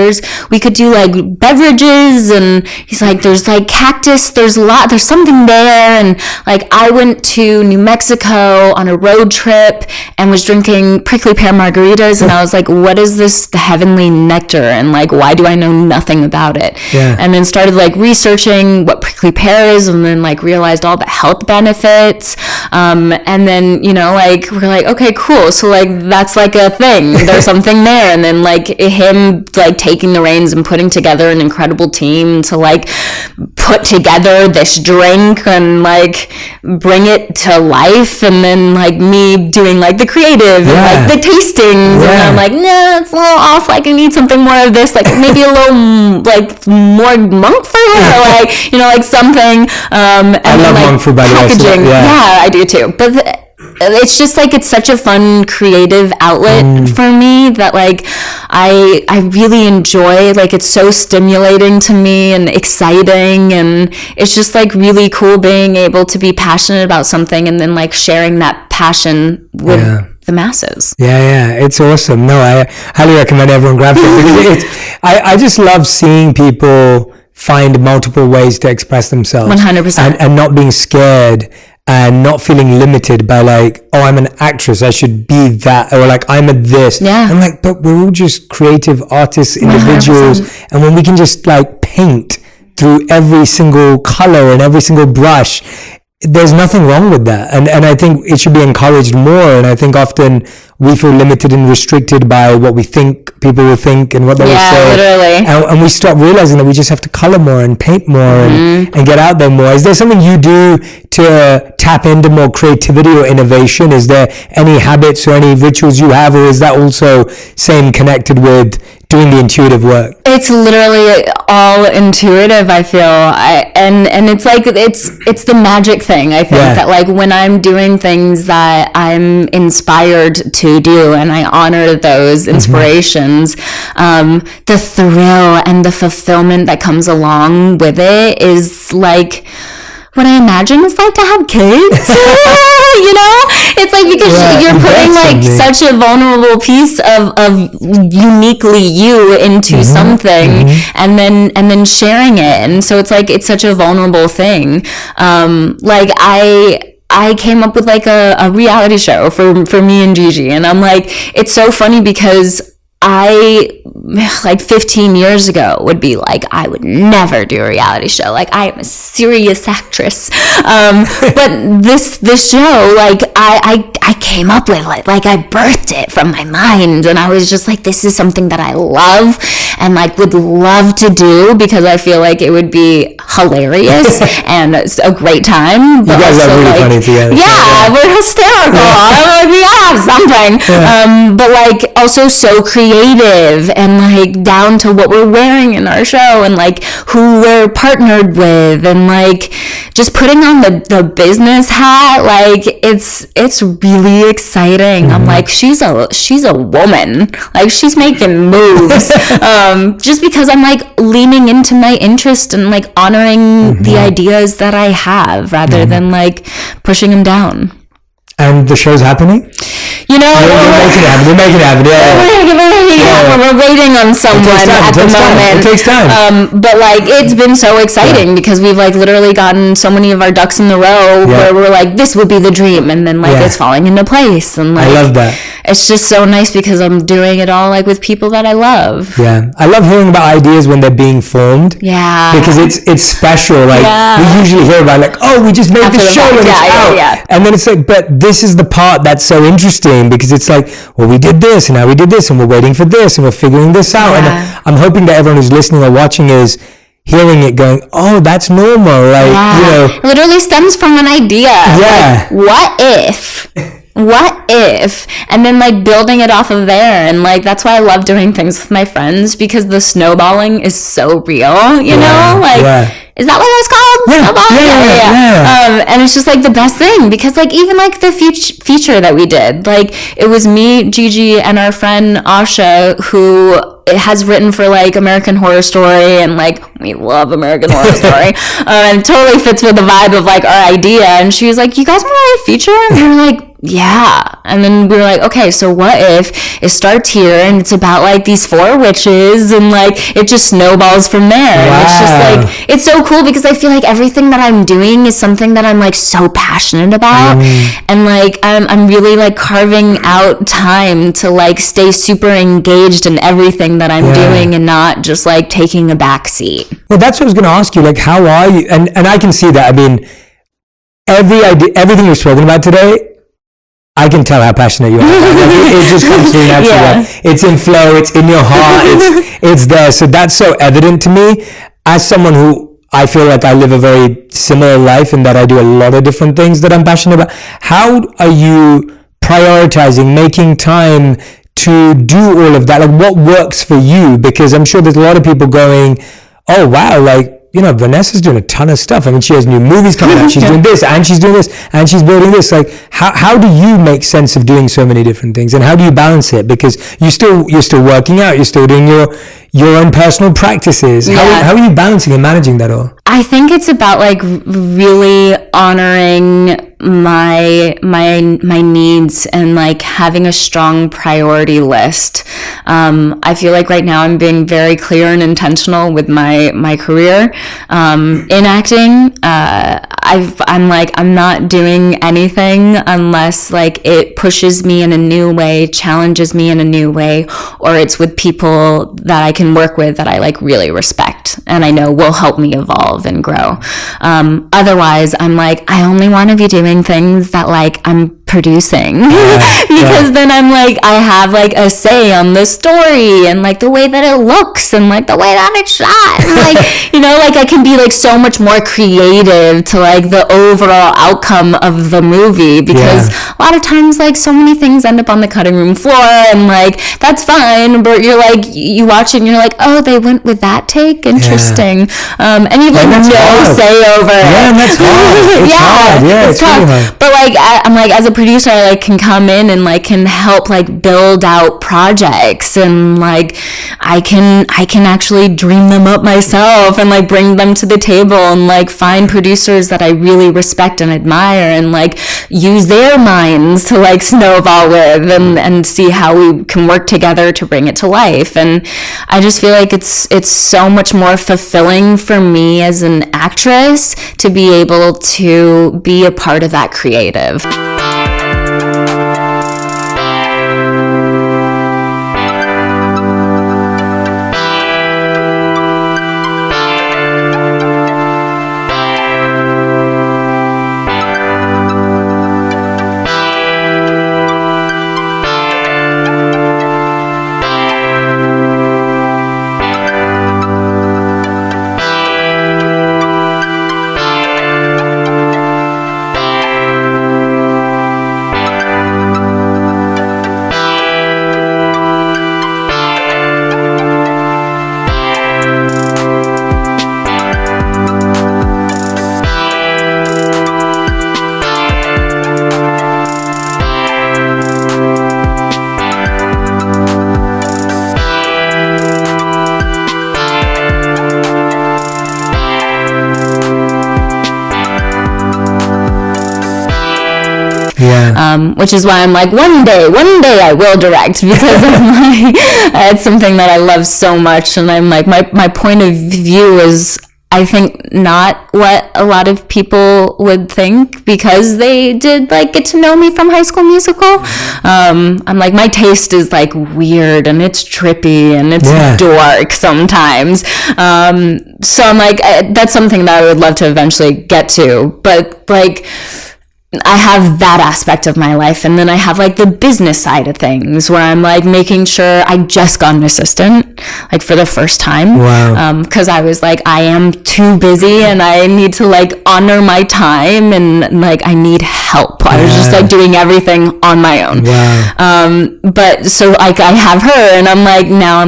we could do like beverages, and he's like, there's like cactus, there's something there. And like I went to New Mexico on a road trip and was drinking prickly pear margaritas, and I was like, what is this heavenly nectar, and like why do I know nothing about it? And then started like researching what prickly pear is, and then like realized all the health benefits, and then like we're like, okay, cool, so like that's like a thing, there's something there. And then like him like taking the reins and putting together an incredible team to like put together this drink and like bring it to life, and then like me doing like the creative and like the tastings, and I'm like, nah, it's a little off, like I need something more of this, like maybe a little like more monk fruit, or like like something. And I love like monk fruit, by the way. packaging. I do too. But it's just like it's such a fun creative outlet for me that like I really enjoy. Like it's so stimulating to me and exciting, and it's just like really cool being able to be passionate about something and then like sharing that passion with the masses. It's awesome. No, I highly recommend everyone grab it, because I just love seeing people find multiple ways to express themselves 100%, and not being scared and not feeling limited by like, oh, I'm an actress, I should be that, or like I'm a this. I'm like, but we're all just creative artists, individuals, 100%. And when we can just like paint through every single color and every single brush, there's nothing wrong with that, and I think it should be encouraged more. And I think often we feel limited and restricted by what we think people will think and what they will say. Literally. And we start realizing that we just have to color more and paint more and get out there more. Is there something you do to tap into more creativity or innovation? Is there any habits or any rituals you have, or is that also same connected with doing the intuitive work? It's literally all intuitive, I feel. And it's like it's the magic thing, I think, that like when I'm doing things that I'm inspired to do and I honor those inspirations, the thrill and the fulfillment that comes along with it is like what I imagine it's like to have kids. It's like because you're putting like such a vulnerable piece of uniquely you into something, and then sharing it, and so it's like it's such a vulnerable thing. Like I came up with like a reality show for me and Gigi, and I'm like, it's so funny because I, like 15 years ago, would be like, I would never do a reality show. Like, I am a serious actress. But this show, like, I came up with it. Like, I birthed it from my mind. And I was just like, this is something that I love and, like, would love to do because I feel like it would be hilarious and a great time. But you guys are really funny together. Yeah, we're hysterical. Like, we have something. But, like, also so creative and like down to what we're wearing in our show and like who we're partnered with and like just putting on the business hat. Like it's really exciting. I'm like, she's a woman, like she's making moves. Just because I'm like leaning into my interest and like honoring the ideas that I have rather than like pushing them down. And the show's happening? We're making it happen. We're waiting on someone at the moment. It takes time. But like, it's been so exciting because we've like literally gotten so many of our ducks in the row where we're like, this would be the dream, and then like it's falling into place. And like, I love that. It's just so nice because I'm doing it all like with people that I love. I love hearing about ideas when they're being formed. Because it's special. Like we usually hear about like, oh, we just made the show and it's out. And then it's like, but this is the part that's so interesting because it's like, well, we did this and now we did this and we're waiting for this and we're figuring this out. And I'm hoping that everyone who's listening or watching is hearing it going, oh, that's normal. Like, it literally stems from an idea. Like, what if, and then like building it off of there. And like that's why I love doing things with my friends because the snowballing is so real, you know, like is that what that's called? And it's just like the best thing, because like even like the feature that we did, like it was me, Gigi, and our friend Asha, who has written for like American Horror Story, and like we love American Horror Story, and it totally fits with the vibe of like our idea. And she was like, "You guys want to write a feature?" And we were like, yeah. And then we were like, okay, so what if it starts here and it's about like these 4 witches, and like it just snowballs from there. Wow. And it's just like, it's so cool, because I feel like everything that I'm doing is something that I'm like so passionate about. And like I'm really like carving out time to like stay super engaged in everything that I'm doing, and not just like taking a back seat. Well, that's what I was going to ask you, like, how are you? And I can see that. I mean, everything you've spoken about today, I can tell how passionate you are. It just comes through naturally. Yeah. It's in flow. It's in your heart. It's there. So that's so evident to me. As someone who I feel like I live a very similar life, in that I do a lot of different things that I'm passionate about. How are you prioritizing, making time to do all of that? Like, what works for you? Because I'm sure there's a lot of people going, oh, wow, like, you know, Vanessa's doing a ton of stuff. I mean, she has new movies coming out. She's doing this, and she's doing this, and she's building this. Like, how do you make sense of doing so many different things, and how do you balance it? Because you're still working out, you're still doing your own personal practices. Yeah. How are you balancing and managing that all? I think it's about like really honoring my needs, and like having a strong priority list. I feel like right now I'm being very clear and intentional with my career. In acting, I'm not doing anything unless like it pushes me in a new way, challenges me in a new way, or it's with people that I can work with that I like really respect and I know will help me evolve and grow. Otherwise, I'm like, I only want to be doing things that like I'm producing, because then I'm like, I have like a say on the story, and like the way that it looks, and like the way that it's shot, and like, you know, like I can be like so much more creative to like the overall outcome of the movie, because a lot of times like so many things end up on the cutting room floor, and like that's fine, but you're like, you watch it and you're like, oh, they went with that take, interesting. And you've like no say over it. And that's hard. It's hard. It's tough. Really hard. But like I'm like, as a producer, I like can come in and like can help like build out projects, and like I can actually dream them up myself, and like bring them to the table, and like find producers that I really respect and admire, and like use their minds to like snowball with, and see how we can work together to bring it to life. And I just feel like it's so much more fulfilling for me as an actress to be able to be a part of that creative. Which is why I'm like, one day I will direct, because I'm like, it's something that I love so much, and I'm like, my point of view is, I think, not what a lot of people would think, because they did like get to know me from High School Musical. I'm like, my taste is like weird, and it's trippy, and it's dark sometimes. So I'm like, that's something that I would love to eventually get to, but like, I have that aspect of my life. And then I have like the business side of things where I'm like making sure. I just got an assistant like for the first time. Wow. Cause I was like, I am too busy and I need to like honor my time and like I need help. I was just like doing everything on my own. Wow. But so like I have her and I'm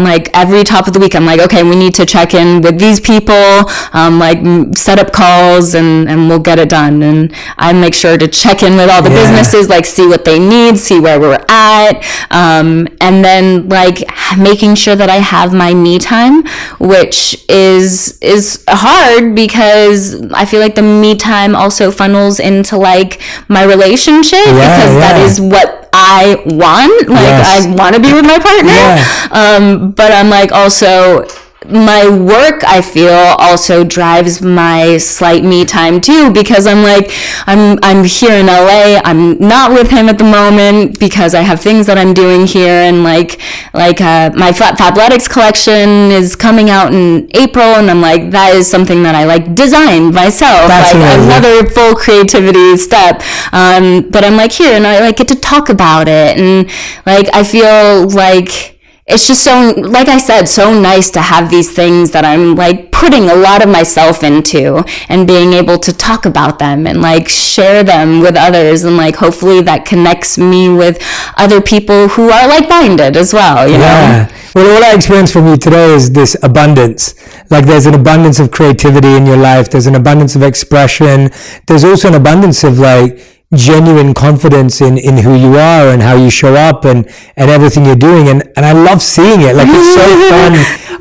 like every top of the week I'm like, okay, we need to check in with these people, like set up calls and we'll get it done. And I make sure to check in with all the businesses, like see what they need, see where we're at, and then like making sure that I have my me time, which is hard because I feel like the me time also funnels into like my relationship because that is what I want. Like I want to be with my partner, but I'm like also. My work, I feel, also drives my slight me time too, because I'm like, I'm here in LA. I'm not with him at the moment because I have things that I'm doing here, and like my Fabletics collection is coming out in April, and I'm like, that is something that I like designed myself. That's like amazing. Another full creativity step. But I'm like here, and I like get to talk about it, and like I feel like. It's just so, like I said, so nice to have these things that I'm like putting a lot of myself into and being able to talk about them and like share them with others. And like, hopefully that connects me with other people who are like-minded as well, you know? Well, all I experienced from you today is this abundance. Like there's an abundance of creativity in your life. There's an abundance of expression. There's also an abundance of like, genuine confidence in who you are and how you show up and everything you're doing. And I love seeing it. Like it's so fun.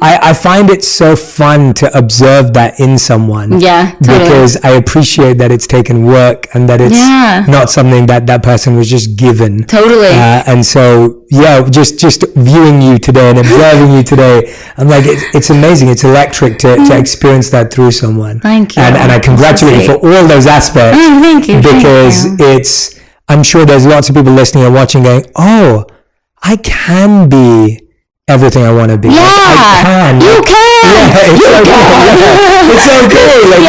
I find it so fun to observe that in someone. Yeah, totally. Because I appreciate that it's taken work and that it's not something that person was just given. Totally. And so, just viewing you today and observing you today, I'm like, it's amazing. It's electric to experience that through someone. Thank you. And I congratulate you for all those aspects. Thank you. Because I'm sure there's lots of people listening and watching going, oh, I can be everything I want to be. Yeah, I can. You can. Yeah, it's so cool. Like,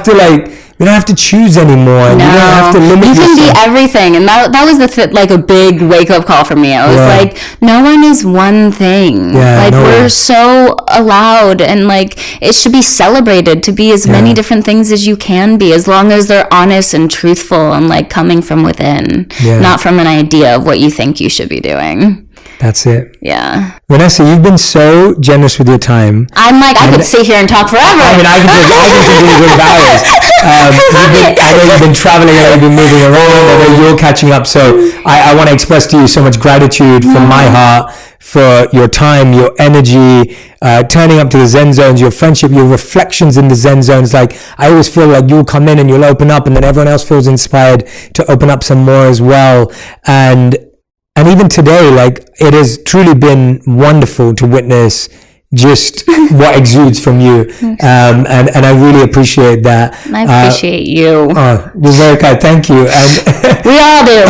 totally. We don't have to choose anymore. No, you don't have to limit yourself. You can be everything. And that was like a big wake-up call for me. I was like, no one is one thing. Like, we're so allowed, and like, it should be celebrated to be as many different things as you can be, as long as they're honest and truthful and like coming from within, not from an idea of what you think you should be doing. That's it. Yeah. Vanessa, you've been so generous with your time. I'm like, I could sit here and talk forever. I mean, I can continue with hours. I know you've been traveling, I know you've been moving around, I know you're catching up. So I want to express to you so much gratitude from my heart for your time, your energy, turning up to the Zen zones, your friendship, your reflections in the Zen zones. Like, I always feel like you'll come in and you'll open up, and then everyone else feels inspired to open up some more as well. And even today, like, it has truly been wonderful to witness just what exudes from you. And I really appreciate that. I appreciate you. Oh, you're very kind. Thank you. And we all do.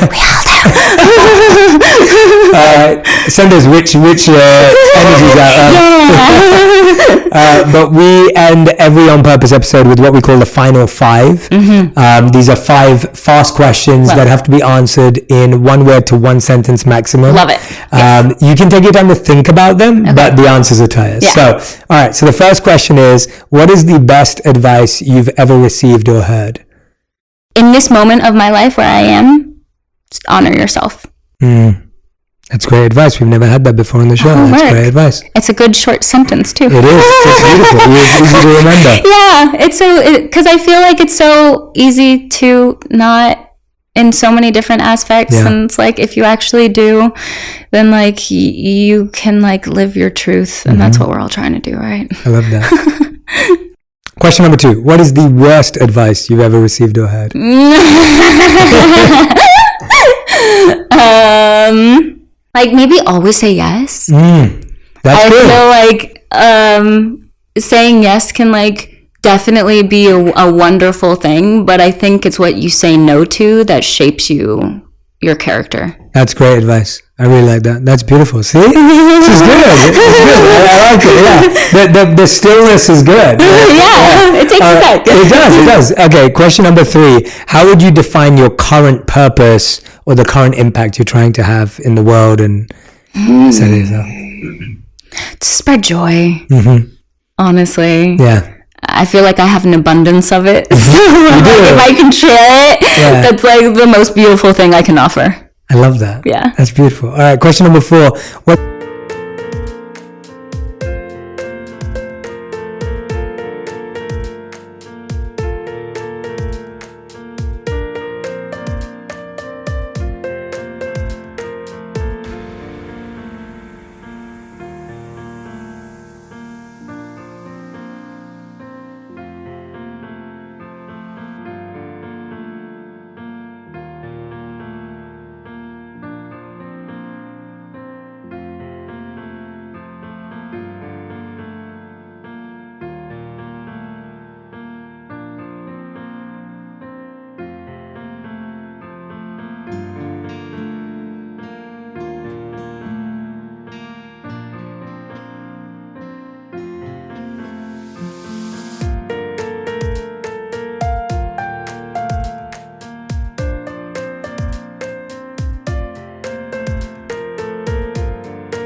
We all do. Send us rich energies out. But we end every On Purpose episode with what we call the final 5. These are 5 fast questions that have to be answered in 1 word to 1 sentence maximum. Love it. Yes. You can take your time to think about them, but the answers are tired. So, all right. So the first question is, what is the best advice you've ever received or heard? In this moment of my life where I am, just honor yourself. That's great advice. We've never had that before on the show. That's great advice. It's a good short sentence too. It is. It's beautiful. It's easy to remember. Yeah, it's because I feel like it's so easy to not in so many different aspects, and it's like if you actually do, then like you can like live your truth, and that's what we're all trying to do, right? I love that. Question number 2. What is the worst advice you've ever received or heard? Like maybe always say yes. That's good. I feel like saying yes can like definitely be a wonderful thing, but I think it's what you say no to that shapes your character. That's great advice. I really like that. That's beautiful. See? This is good. It's good. I like it. Yeah. The stillness is good. Yeah. It takes a sec. It does. Okay. Question number 3. How would you define your current purpose or the current impact you're trying to have in the world and set it up? To spread joy. Honestly. Yeah. I feel like I have an abundance of it. So if I can share it, that's like the most beautiful thing I can offer. I love that. Yeah. That's beautiful. All right. Question number 4.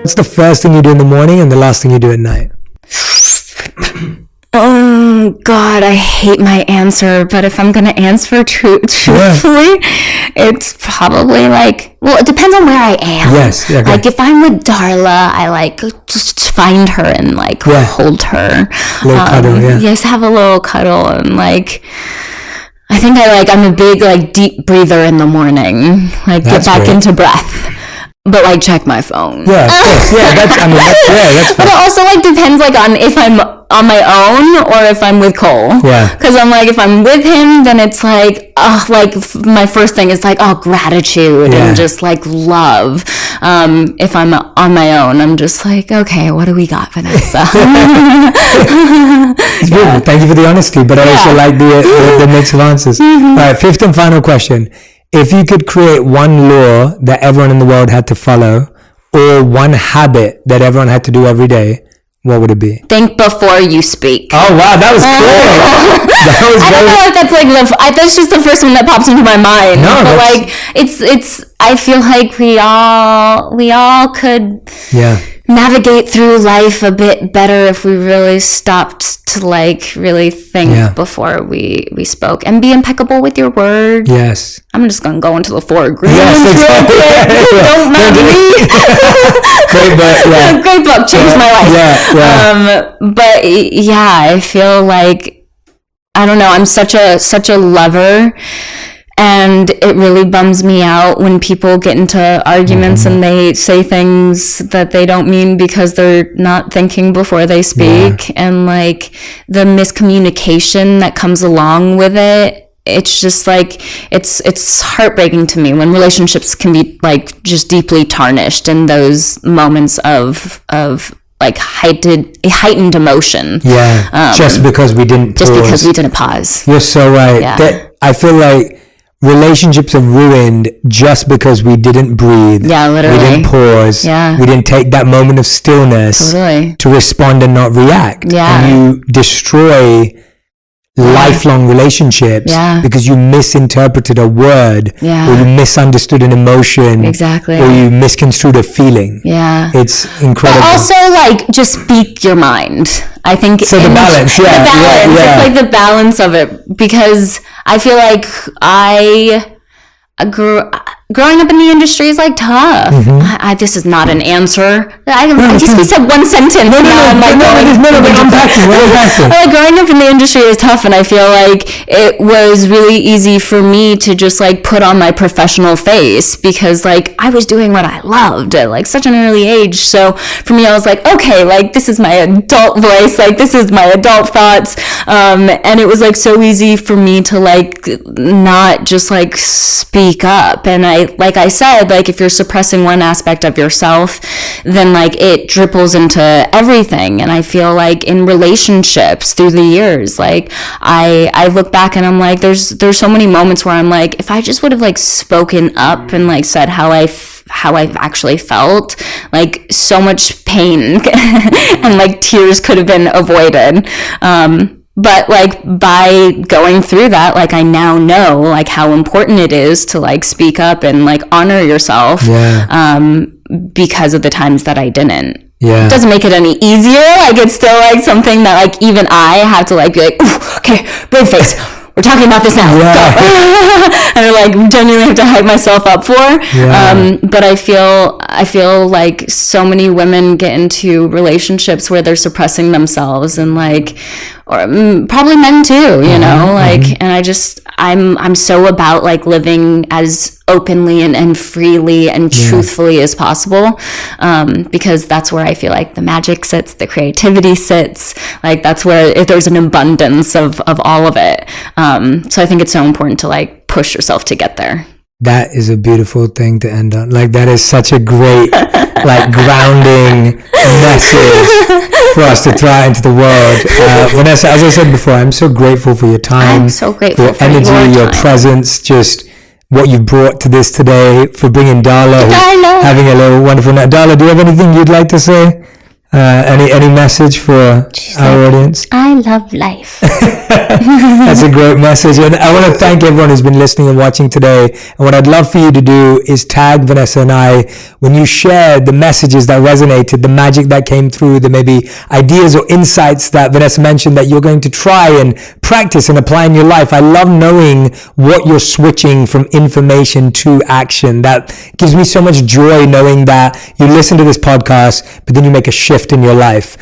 What's the first thing you do in the morning and the last thing you do at night? Oh God, I hate my answer, but if I'm gonna answer truthfully, it's probably like, well, it depends on where I am. Yes. Okay. Like if I'm with Darla, I like just find her and like hold her. Little cuddle, Yes, have a little cuddle and like. I think I'm a big like deep breather in the morning. Like get back into breath. But like check my phone. Yeah, of course. Yeah, that's fine. But it also like depends like on if I'm on my own or if I'm with Cole. Yeah. Because I'm like, if I'm with him, then it's like, my first thing is like, gratitude and just like love. If I'm on my own, I'm just like, okay, what do we got, Vanessa? It's beautiful. Thank you for the honesty, but I also like the mix of answers. All right, 5th and final question. If you could create one law that everyone in the world had to follow or one habit that everyone had to do every day, what would it be? Think before you speak. Oh, wow. That was cool. I don't know if that's like, that's just the first one that pops into my mind. No, but like, it's, I feel like we all could navigate through life a bit better if we really stopped to like really think before we spoke and be impeccable with your word. Yes. I'm just going to go into the 4 agreements real quick. Don't mad me. Great book. Great book. Changed my life. But I feel like, I don't know, I'm such a lover. And it really bums me out when people get into arguments and they say things that they don't mean because they're not thinking before they speak. And like the miscommunication that comes along with it. It's just like, it's heartbreaking to me when relationships can be like just deeply tarnished in those moments of like heightened emotion. Yeah. Just because we didn't pause. You're so right. Yeah. I feel like relationships are ruined just because we didn't breathe. Yeah, literally. We didn't pause. Yeah. We didn't take that moment of stillness to respond and not react. Yeah. And you destroy lifelong relationships because you misinterpreted a word or you misunderstood an emotion or you misconstrued a feeling. It's incredible. But also like just speak your mind. I think so the balance. It's like the balance of it, because I feel like growing up in the industry is like tough. This is not an answer. I just said one sentence. Growing up in the industry is tough, and I feel like it was really easy for me to just like put on my professional face because like I was doing what I loved at like such an early age. So for me, I was like, okay, like this is my adult voice, like this is my adult thoughts, and it was like so easy for me to like not just like speak up. And like I said, like if you're suppressing one aspect of yourself, then like it dripples into everything. And I feel like in relationships through the years, like I look back and I'm like, there's so many moments where I'm like, if I just would have like spoken up and like said how I how I've actually felt. Like, so much pain and like tears could have been avoided. But like, by going through that, like, I now know like how important it is to like speak up and like honor yourself, because of the times that I didn't. Yeah. It doesn't make it any easier. Like, it's still like something that like even I have to like be like, okay, brave face. We're talking about this now. Yeah. And I like genuinely have to hype myself up for. Yeah. But I feel like so many women get into relationships where they're suppressing themselves, and like, or probably men too, you know, like, and I'm so about like living as openly and freely and truthfully as possible, because that's where I feel like the magic sits, the creativity sits, like that's where there's an abundance of all of it. So I think it's so important to like push yourself to get there. That is a beautiful thing to end on. Like, that is such a great, like, grounding message for us to throw out into the world. Vanessa, as I said before, I'm so grateful for your time. I'm so grateful for your energy, your presence, just what you brought to this today, for bringing Darla, having a little wonderful night. Darla, do you have anything you'd like to say? Any message for our audience? I love life. That's a great message, and I want to thank everyone who's been listening and watching today. And what I'd love for you to do is tag Vanessa and I when you share the messages that resonated, the magic that came through, the maybe ideas or insights that Vanessa mentioned that you're going to try and practice and apply in your life. I love knowing what you're switching from information to action. That gives me so much joy knowing that you listen to this podcast, but then you make a shift in your life.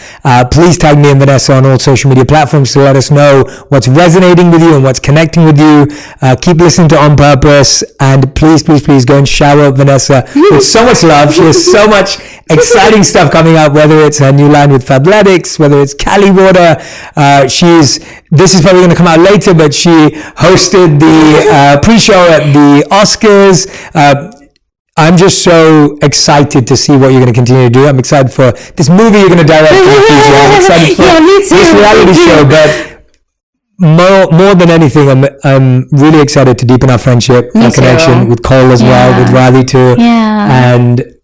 Please tag me and Vanessa on all social media platforms to let us know what's resonating with you and what's connecting with you. Keep listening to On Purpose, and please go and shower Vanessa with so much love. She has so much exciting stuff coming up, whether it's her new line with Fabletics, whether it's Cali Water. This is probably going to come out later, but she hosted the pre-show at the Oscars. I'm just so excited to see what you're going to continue to do. I'm excited for this movie you're going to direct in the future. I'm excited for this reality show, but more than anything, I'm really excited to deepen our friendship, our connection with Cole as well, with Riley too. Yeah. And